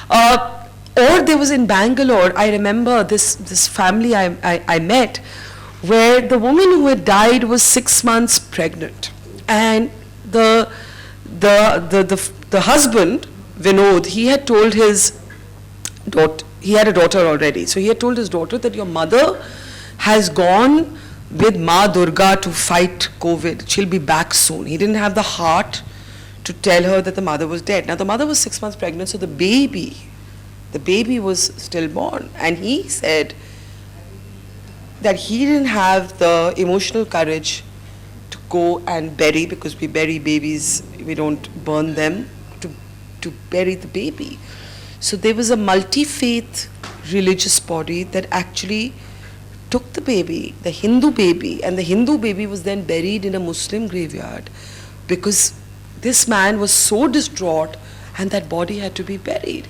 Or there was in Bangalore, I remember this family I met, where the woman who had died was 6 months pregnant. And the husband, Vinod, he had told his daughter, he had a daughter already, so he had told his daughter that your mother has gone with Ma Durga to fight COVID. She'll be back soon. He didn't have the heart to tell her that the mother was dead. Now the mother was 6 months pregnant, so the baby was stillborn. And he said that he didn't have the emotional courage to go and bury, because we bury babies, we don't burn them, to bury the baby. So there was a multi-faith religious body that actually took the baby, the Hindu baby, and the Hindu baby was then buried in a Muslim graveyard, because this man was so distraught and that body had to be buried.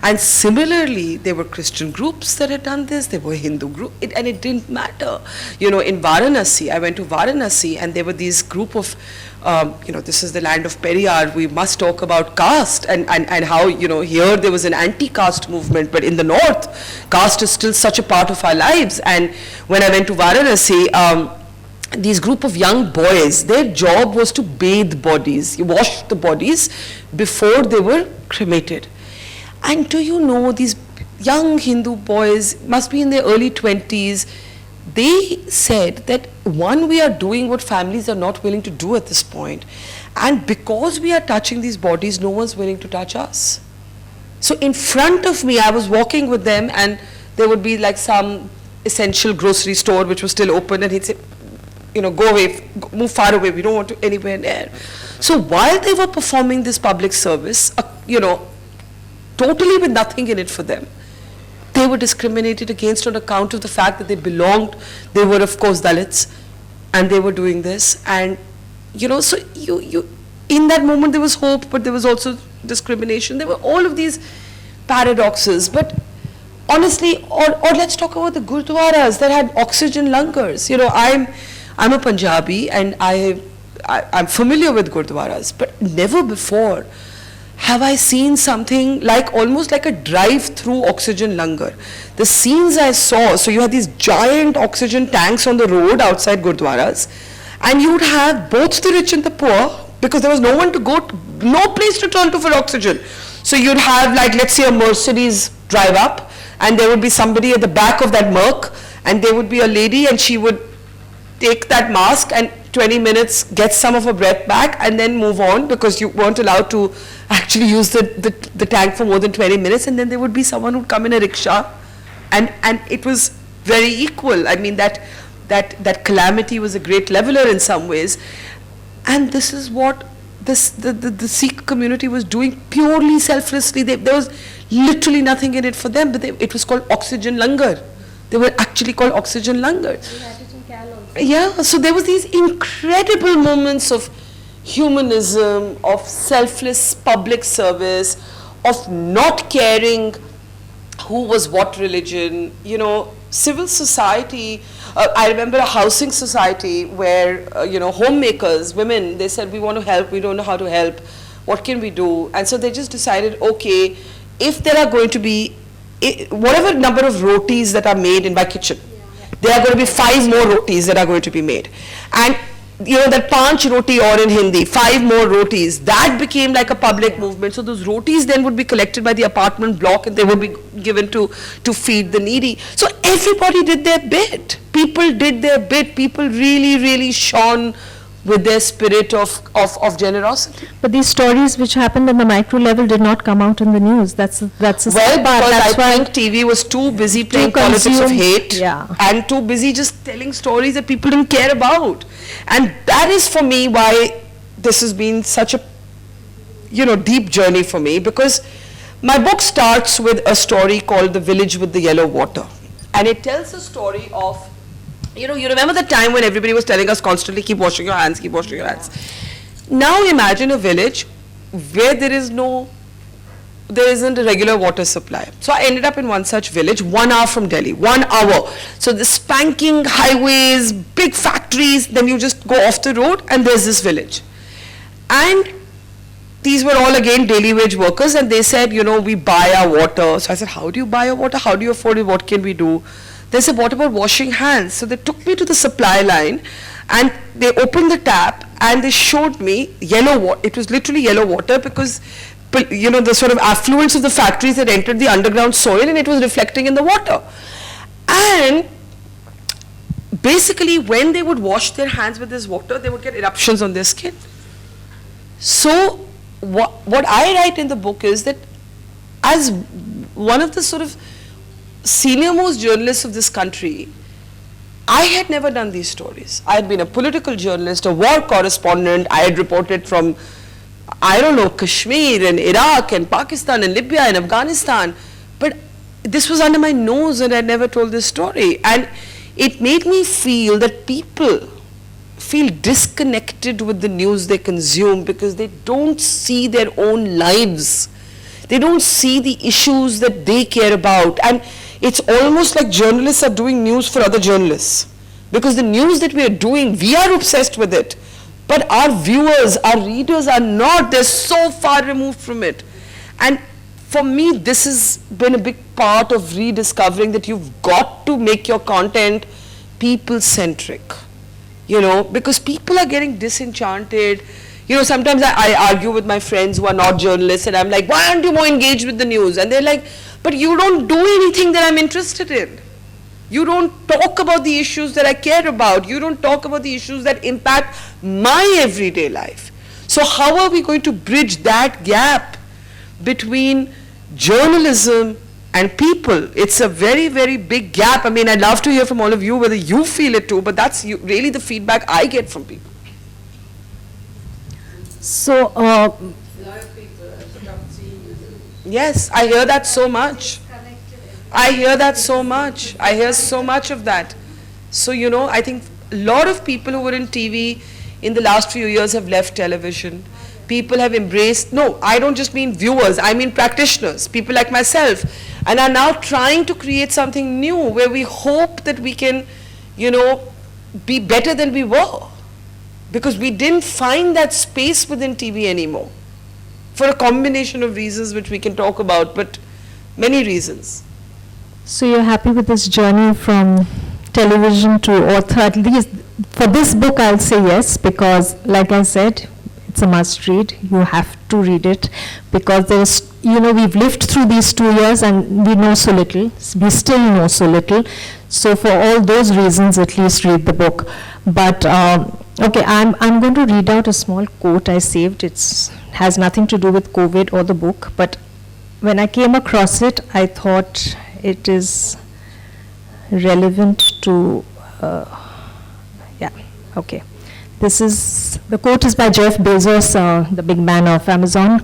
And similarly, there were Christian groups that had done this, there were Hindu groups, and it didn't matter. In Varanasi, I went to Varanasi, and there were these group of, this is the land of Periyar, we must talk about caste, and how, here there was an anti-caste movement, but in the north, caste is still such a part of our lives. And when I went to Varanasi, these group of young boys, their job was to bathe bodies, wash the bodies before they were cremated. And do you know, these young Hindu boys must be in their early 20s, they said that, one, we are doing what families are not willing to do at this point, and because we are touching these bodies, no one's willing to touch us. So in front of me, I was walking with them, and there would be like some essential grocery store which was still open, and he'd say, go away, move far away, we don't want to anywhere near. So while they were performing this public service, totally with nothing in it for them, they were discriminated against on account of the fact that they were of course Dalits, and they were doing this. And so you in that moment there was hope, but there was also discrimination. There were all of these paradoxes. But honestly, or let's talk about the gurdwaras that had oxygen langars. I'm a Punjabi, and I'm familiar with gurdwaras, but never before have I seen something like, almost like a drive-through oxygen langar. The scenes I saw, so you had these giant oxygen tanks on the road outside gurdwaras, and you would have both the rich and the poor, because there was no one to go, no place to turn to for oxygen. So you'd have, like, let's say a Mercedes drive up, and there would be somebody at the back of that Merc, and there would be a lady, and she would take that mask and 20 minutes, get some of her breath back, and then move on, because you weren't allowed to actually use the tank for more than 20 minutes. And then there would be someone who'd come in a rickshaw, and it was very equal. I mean, that calamity was a great leveler in some ways. And this is what the Sikh community was doing purely selflessly. There was literally nothing in it for them, but it was called oxygen langar. They were actually called oxygen langar. Yeah, so there was these incredible moments of humanism, of selfless public service, of not caring who was what religion, civil society. I remember a housing society where, homemakers, women, they said, we want to help, we don't know how to help, what can we do? And so they just decided, okay, if there are going to be, whatever number of rotis that are made in my kitchen, there are going to be 5 more rotis that are going to be made. And that 5 roti or in Hindi, 5 more rotis, that became like a public movement. So those rotis then would be collected by the apartment block and they would be given to feed the needy. So everybody did their bit. People did their bit. People really, really shone with their spirit of generosity. But these stories which happened on the micro level did not come out in the news. That's a sad part. Because I think TV was too busy playing politics of hate and too busy just telling stories that people didn't care about. And that is for me why this has been such a deep journey for me, because my book starts with a story called The Village with the Yellow Water. And it tells a story of, you remember the time when everybody was telling us constantly, keep washing your hands, keep washing your hands. Now imagine a village where there isn't a regular water supply. So I ended up in one such village, 1 hour from Delhi, 1 hour. So the spanking highways, big factories, then you just go off the road and there's this village. And these were all again daily wage workers, and they said, we buy our water. So I said, how do you buy your water? How do you afford it? What can we do? They said, what about washing hands? So they took me to the supply line and they opened the tap and they showed me yellow water. It was literally yellow water because, the sort of affluence of the factories had entered the underground soil and it was reflecting in the water. And basically when they would wash their hands with this water, they would get eruptions on their skin. So what I write in the book is that as one of the sort of senior most journalists of this country, I had never done these stories. I had been a political journalist, a war correspondent. I had reported from, Kashmir and Iraq and Pakistan and Libya and Afghanistan. But this was under my nose and I never told this story. And it made me feel that people feel disconnected with the news they consume because they don't see their own lives. They don't see the issues that they care about. And it's almost like journalists are doing news for other journalists. Because the news that we are doing, we are obsessed with it. But our viewers, our readers are not. They're so far removed from it. And for me, this has been a big part of rediscovering that you've got to make your content people-centric. Because people are getting disenchanted. Sometimes I argue with my friends who are not journalists and I'm like, why aren't you more engaged with the news? And they're like, but you don't do anything that I'm interested in. You don't talk about the issues that I care about. You don't talk about the issues that impact my everyday life. So how are we going to bridge that gap between journalism and people? It's a very, very big gap. I mean, I'd love to hear from all of you whether you feel it too, but that's really the feedback I get from people. So, A lot of people have stopped seeing you. Yes, I hear that so much. I hear that so much. I hear so much of that. So, I think a lot of people who were in TV in the last few years have left television. People have embraced, no, I don't just mean viewers, I mean practitioners, people like myself, and are now trying to create something new where we hope that we can, be better than we were. Because we didn't find that space within TV anymore. For a combination of reasons which we can talk about, but many reasons. So you're happy with this journey from television to author? At least for this book I'll say yes, because like I said, it's a must read. You have to read it because there's, we've lived through these 2 years and we know so little. We still know so little. So for all those reasons, at least read the book. But okay, I'm going to read out a small quote I saved. It has nothing to do with COVID or the book, but when I came across it, I thought it is relevant to, okay. The quote is by Jeff Bezos, the big man of Amazon.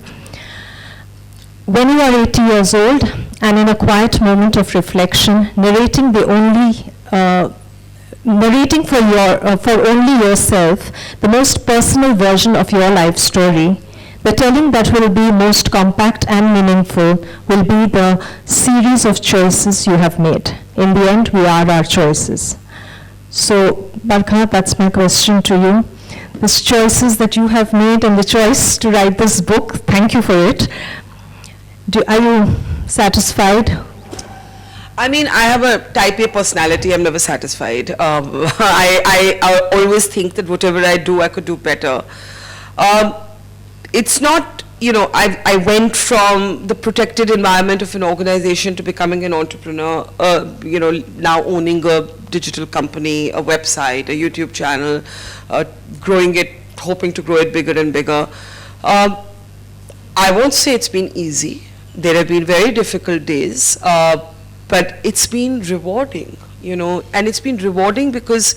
When you are 80 years old and in a quiet moment of reflection, narrating for only yourself the most personal version of your life story, the telling that will be most compact and meaningful will be the series of choices you have made. In the end, we are our choices. So, Barkha, that's my question to you. These choices that you have made and the choice to write this book, thank you for it. Are you satisfied? I mean, I have a type A personality. I'm never satisfied. I always think that whatever I do, I could do better. It's not, I went from the protected environment of an organization to becoming an entrepreneur, now owning a digital company, a website, a YouTube channel, growing it, hoping to grow it bigger and bigger. I won't say it's been easy. There have been very difficult days. But it's been rewarding, and it's been rewarding because,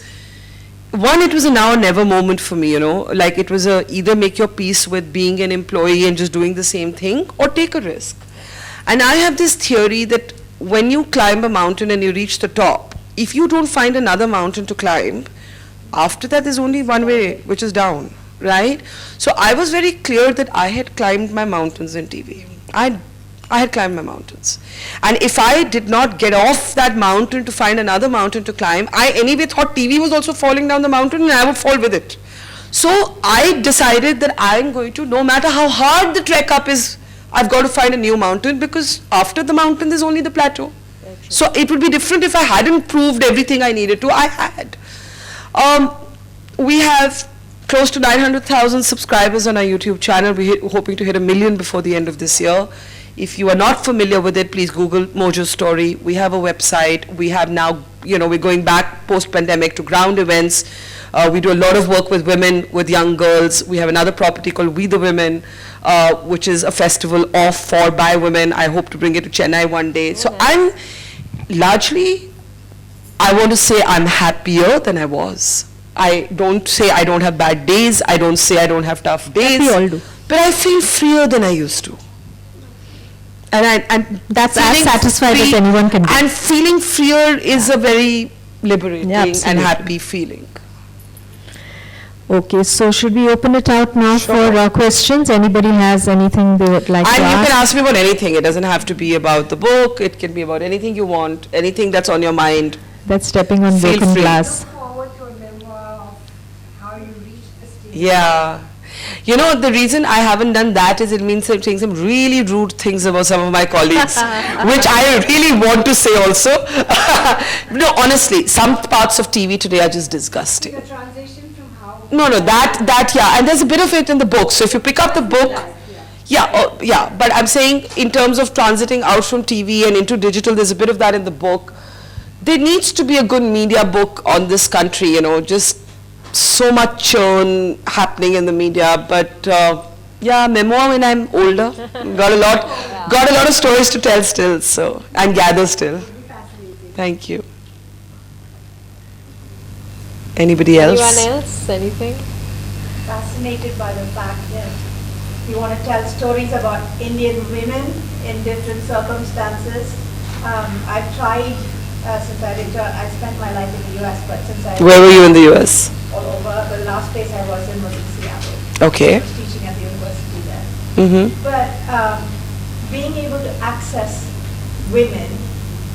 one, it was a now or never moment for me, like it was either make your peace with being an employee and just doing the same thing, or take a risk. And I have this theory that when you climb a mountain and you reach the top, if you don't find another mountain to climb, after that there's only one way, which is down, right? So I was very clear that I had climbed my mountains in TV. I had climbed my mountains. And if I did not get off that mountain to find another mountain to climb, I anyway thought TV was also falling down the mountain and I would fall with it. So I decided that I'm going to, no matter how hard the trek up is, I've got to find a new mountain, because after the mountain there's only the plateau. So it would be different if I hadn't proved everything I needed to. I had. We have close to 900,000 subscribers on our YouTube channel. We're hoping to hit 1 million before the end of this year. If you are not familiar with it, please Google Mojo Story. We have a website. We have now, we're going back post-pandemic to ground events. We do a lot of work with women, with young girls. We have another property called We the Women, which is a festival of, for, by women. I hope to bring it to Chennai one day. So I'm largely, I want to say I'm happier than I was. I don't say I don't have bad days. I don't say I don't have tough days. We all do. But I feel freer than I used to. And that's as satisfied as anyone can be. And feeling freer is a very liberating and happy feeling. Okay, so should we open it out now for questions? Anybody has anything they would like to ask? And you can ask me about anything. It doesn't have to be about the book. It can be about anything you want, anything that's on your mind. That's stepping on Feel broken free. glass. Look forward to a memoir of how you reached this stage. Yeah. The reason I haven't done that is it means I'm saying some really rude things about some of my colleagues, which I really want to say also. No, honestly, some parts of TV today are just disgusting. The transition from how... No, that, yeah. And there's a bit of it in the book. So if you pick up the book, yeah, but I'm saying in terms of transiting out from TV and into digital, there's a bit of that in the book. There needs to be a good media book on this country, just so much churn happening in the media, but memoir when I'm older. Got a lot of stories to tell still, so, and gather still. Thank you. Anybody else? Anyone else? Anything? Fascinated by the fact that you want to tell stories about Indian women in different circumstances. I've tried since I spent my life in the US, but since I... Where were you in the US? All over. The last place I was in Seattle. Okay. I was teaching at the university there. Mm-hmm. But being able to access women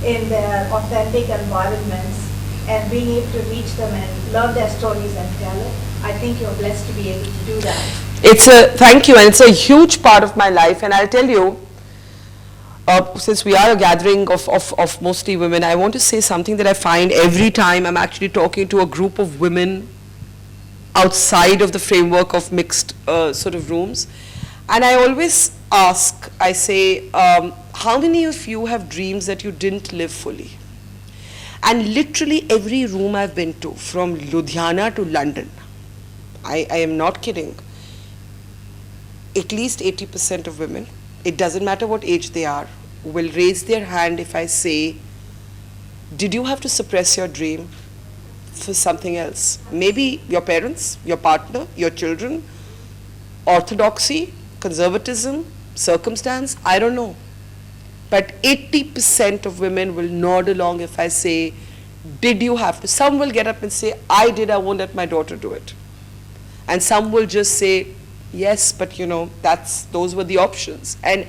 in their authentic environments and being able to reach them and learn their stories and tell it, I think you're blessed to be able to do that. Thank you, and it's a huge part of my life, and I'll tell you, since we are a gathering of mostly women, I want to say something that I find every time I'm actually talking to a group of women outside of the framework of mixed sort of rooms. And I always ask, I say, how many of you have dreams that you didn't live fully? And literally every room I've been to, from Ludhiana to London, I am not kidding, at least 80% of women, it doesn't matter what age they are, will raise their hand if I say, did you have to suppress your dream for something else? Maybe your parents, your partner, your children, orthodoxy, conservatism, circumstance, I don't know. But 80% of women will nod along if I say, did you have to? Some will get up and say, I did, I won't let my daughter do it. And some will just say, yes, but those were the options. And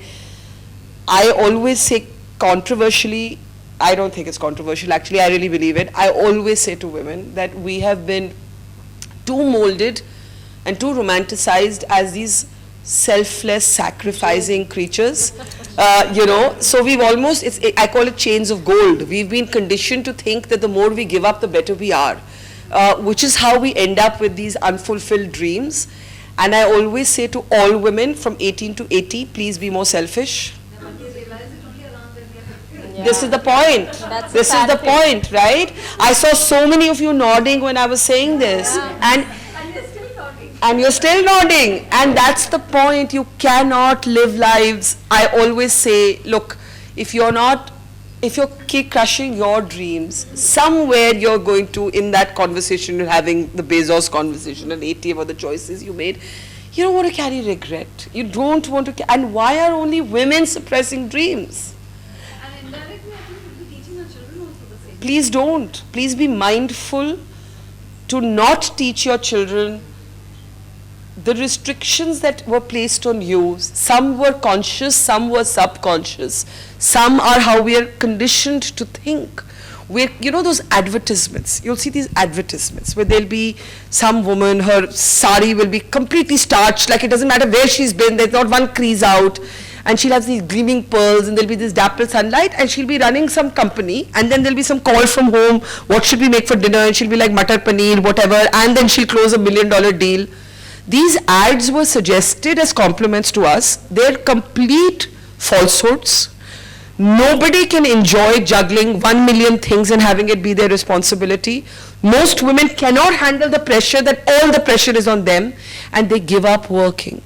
I always say, controversially, I don't think it's controversial. Actually, I really believe it. I always say to women that we have been too molded and too romanticized as these selfless, sacrificing creatures. So we've almost, I call it chains of gold. We've been conditioned to think that the more we give up, the better we are, which is how we end up with these unfulfilled dreams. And I always say to all women from 18 to 80, please be more selfish. This is the point. This is the point, right? I saw so many of you nodding when I was saying this. And you're still nodding. And that's the point. You cannot live lives. I always say, look, if you're keep crushing your dreams, somewhere you're going to, in that conversation, you're having the Bezos conversation at 80 about the choices you made, you don't want to carry regret. You don't want to, and why are only women suppressing dreams? And indirectly, I think we'll be teaching our children also the same. Please don't. Please be mindful to not teach your children the restrictions that were placed on you. Some were conscious, some were subconscious. Some are how we are conditioned to think. Those advertisements, you'll see these advertisements where there'll be some woman, her sari will be completely starched, like it doesn't matter where she's been, there's not one crease out, and she'll have these gleaming pearls, and there'll be this dapple sunlight, and she'll be running some company, and then there'll be some call from home, what should we make for dinner, and she'll be like matar paneer, whatever, and then she'll close $1 million deal. These ads were suggested as compliments to us. They're complete falsehoods. Nobody can enjoy juggling 1 million things and having it be their responsibility. Most women cannot handle the pressure, that all the pressure is on them, and they give up working.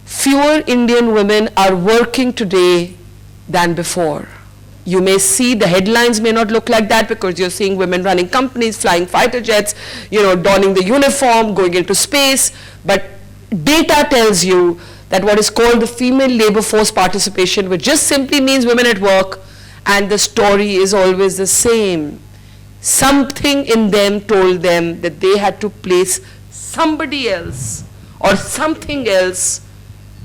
Fewer Indian women are working today than before. You may see the headlines may not look like that because you're seeing women running companies, flying fighter jets, donning the uniform, going into space. But data tells you that what is called the female labor force participation, which just simply means women at work, and the story is always the same. Something in them told them that they had to place somebody else or something else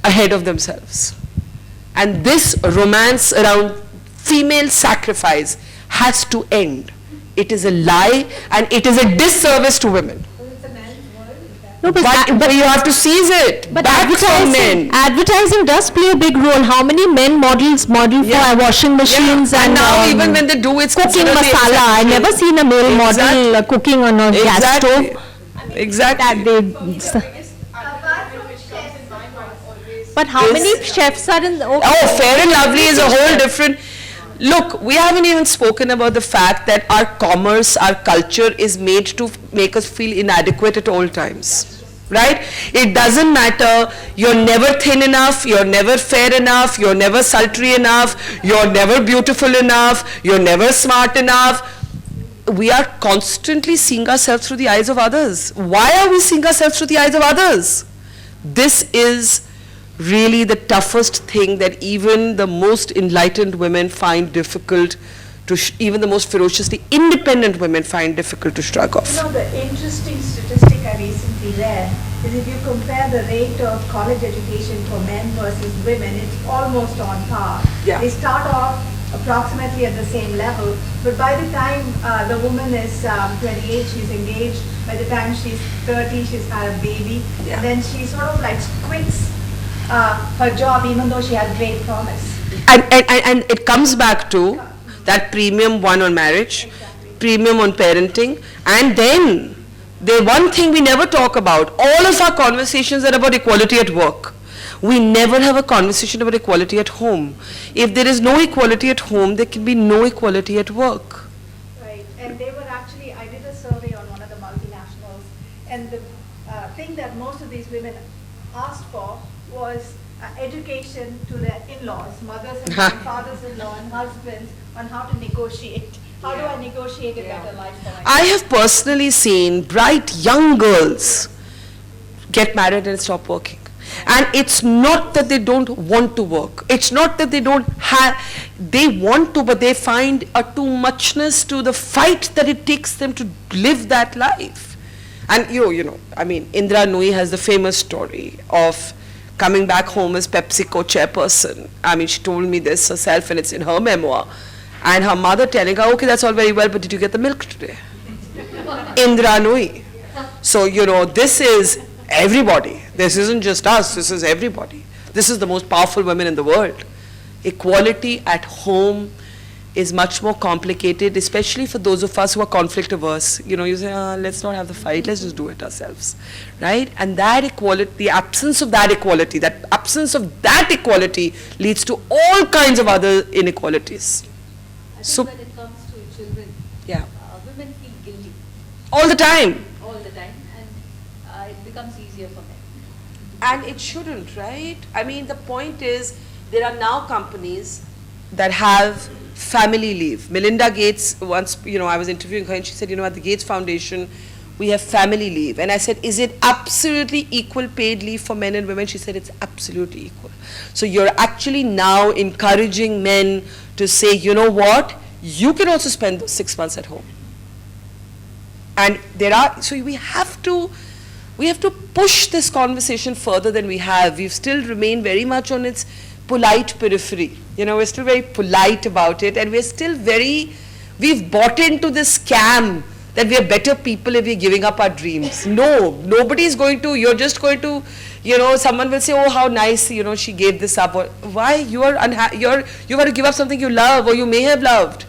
ahead of themselves. And this romance around female sacrifice has to end. It is a lie and it is a disservice to women. No, but you have to seize it. But back from men. advertising does play a big role. How many men model for washing machines and now even when they do, it's cooking considered the masala. I exception. never seen a male model cooking on a gas Exactly. stove. Exactly. But how many chefs are in the... Oh, Fair and Lovely is a whole different... Look, we haven't even spoken about the fact that our commerce, our culture is made to make us feel inadequate at all times, right? It doesn't matter, you're never thin enough, you're never fair enough, you're never sultry enough, you're never beautiful enough, you're never smart enough. We are constantly seeing ourselves through the eyes of others. Why are we seeing ourselves through the eyes of others? This is really the toughest thing that even the most enlightened women find difficult to, even the most ferociously independent women find difficult to shrug off. The interesting statistic I recently read is if you compare the rate of college education for men versus women, it's almost on par. Yeah. They start off approximately at the same level, but by the time the woman is 28, she's engaged. By the time she's 30, she's had a baby. Yeah. And then she sort of like quits her job even though she has great promise. And it comes back to that premium one on marriage, premium on parenting, and then the one thing we never talk about, all of our conversations are about equality at work. We never have a conversation about equality at home. If there is no equality at home, there can be no equality at work. Right, and they were actually, I did a survey on one of the multinationals, and the thing that most of these women asked for was education to their in-laws, mothers-in-law, fathers-in-law, and husbands on how to negotiate. How do I negotiate a better life for myself? I have personally seen bright young girls get married and stop working. And it's not that they don't want to work. It's not that they don't have, they want to, but they find a too muchness to the fight that it takes them to live that life. And I mean, Indra Nooyi has the famous story of coming back home as PepsiCo chairperson. I mean, she told me this herself and it's in her memoir. And her mother telling her, okay, that's all very well, but did you get the milk today? Indra Nui. So, this is everybody. This isn't just us, this is everybody. This is the most powerful women in the world. Equality at home is much more complicated, especially for those of us who are conflict averse. You say, let's not have the fight, let's just do it ourselves, right? And that equality, the absence of that equality leads to all kinds of other inequalities. I think So, when it comes to children, yeah, women feel guilty all the time. all the time, and it becomes easier for them. And it shouldn't, right? I mean, the point is, there are now companies that have family leave. Melinda Gates, once, I was interviewing her and she said, at the Gates Foundation, we have family leave. And I said, is it absolutely equal paid leave for men and women? She said, it's absolutely equal. So you're actually now encouraging men to say, you know what? You can also spend those 6 months at home. And so we have to push this conversation further than we have. We've still remained very much on its polite periphery. We're still very polite about it, and we've bought into this scam that we are better people if we're giving up our dreams. No, nobody's going to, you're just going to, someone will say, oh, how nice, she gave this up. Or, why? You got to give up something you love or you may have loved.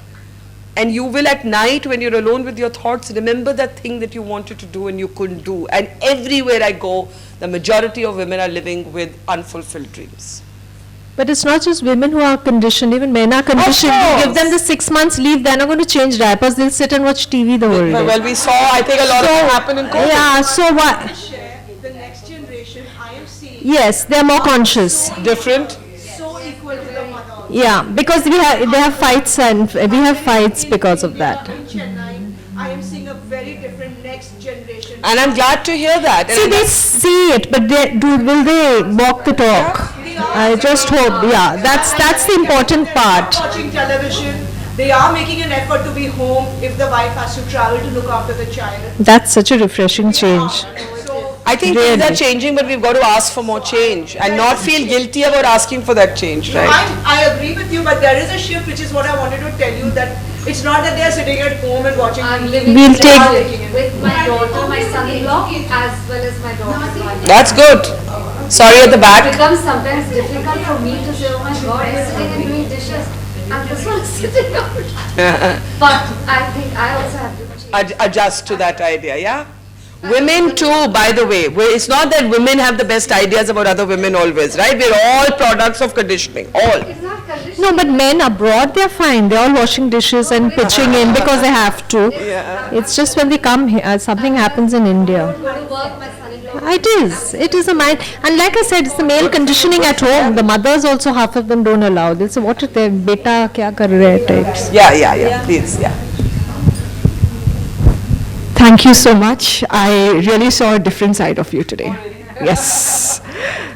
And you will at night when you're alone with your thoughts, remember that thing that you wanted to do and you couldn't do. And everywhere I go, the majority of women are living with unfulfilled dreams. But it's not just women who are conditioned, even men are conditioned. You give them the 6 months leave, they're not going to change diapers, they'll sit and watch TV the whole day. Well, we saw, I think a lot of it happen in COVID. Yeah, so what? The next generation, I am seeing Yes, they're more conscious. Different. so equal to the mother. Yeah, because they have fights and we have fights because of that. In Chennai, I am seeing a very different next generation. And I'm glad to hear that. See, they see it, but will they walk the talk? I just hope, yeah, that's the important part. Watching television, they are making an effort to be home if the wife has to travel to look after the child. That's such a refreshing change. So I think things are changing, but we've got to ask for more change and not feel guilty about asking for that change, right? I agree with you, but there is a shift, which is what I wanted to tell you, that it's not that they are sitting at home and watching I'm TV. living We'll They are take- taking it. with my daughter, my son-in-law, as well as my daughter. That's good. Sorry at the It back. becomes sometimes difficult for me to say, oh my God, he's sitting and doing dishes, and this one is sitting out. But I think I also have to change. Adjust to that idea, yeah? Women too, by the way. It's not that women have the best ideas about other women always, right? We're all products of conditioning, all. It's not conditioned. No, but men abroad, they're fine. They're all washing dishes and pitching in because they have to. It's just when they come here, something happens in India. Go to work, my son-in-law. It is a mind. And like I said, it's the male conditioning at home. The mothers also, half of them don't allow. They'll say, what is their beta, kya kar rahe types. Yeah, please, yeah. Thank you so much. I really saw a different side of you today. Yes.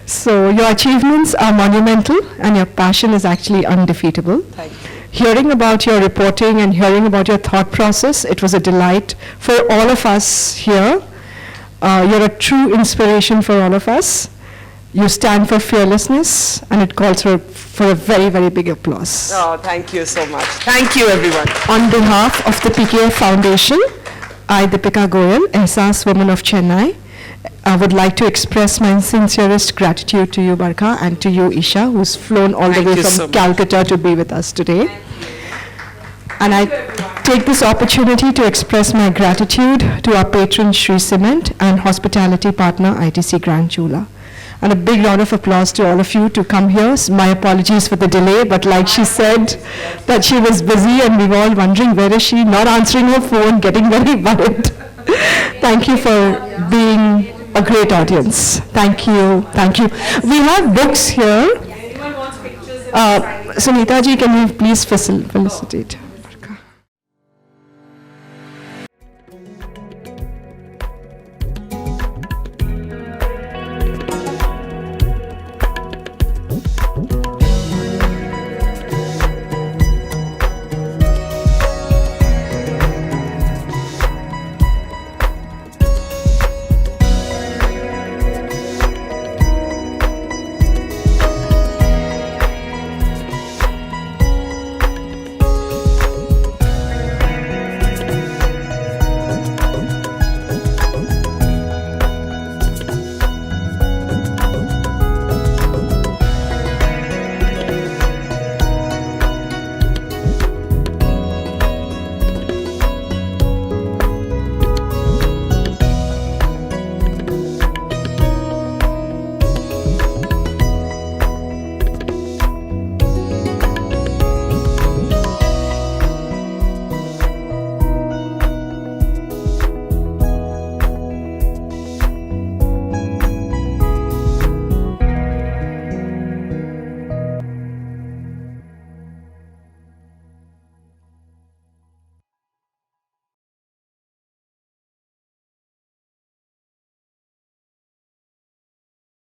So your achievements are monumental and your passion is actually undefeatable. Thank you. Hearing about your reporting and hearing about your thought process, it was a delight for all of us here. You're a true inspiration for all of us. You stand for fearlessness and it calls for a very, very big applause. Oh, thank you so much. Thank you, everyone. On behalf of the PKF Foundation, I, Deepika Goyal, Ehsaas Woman of Chennai, I would like to express my sincerest gratitude to you, Barkha, and to you, Isha, who's flown all the Thank way you from so much. Calcutta to be with us today. And I take this opportunity to express my gratitude to our patron Sri Cement and hospitality partner ITC Grand Chula. And a big round of applause to all of you to come here. My apologies for the delay, but like she said, that she was busy and we were all wondering where is she, not answering her phone, getting very worried. Thank you for being a great audience. Thank you. We have books here. Anyone wants pictures? Sunita ji, can you please felicitate?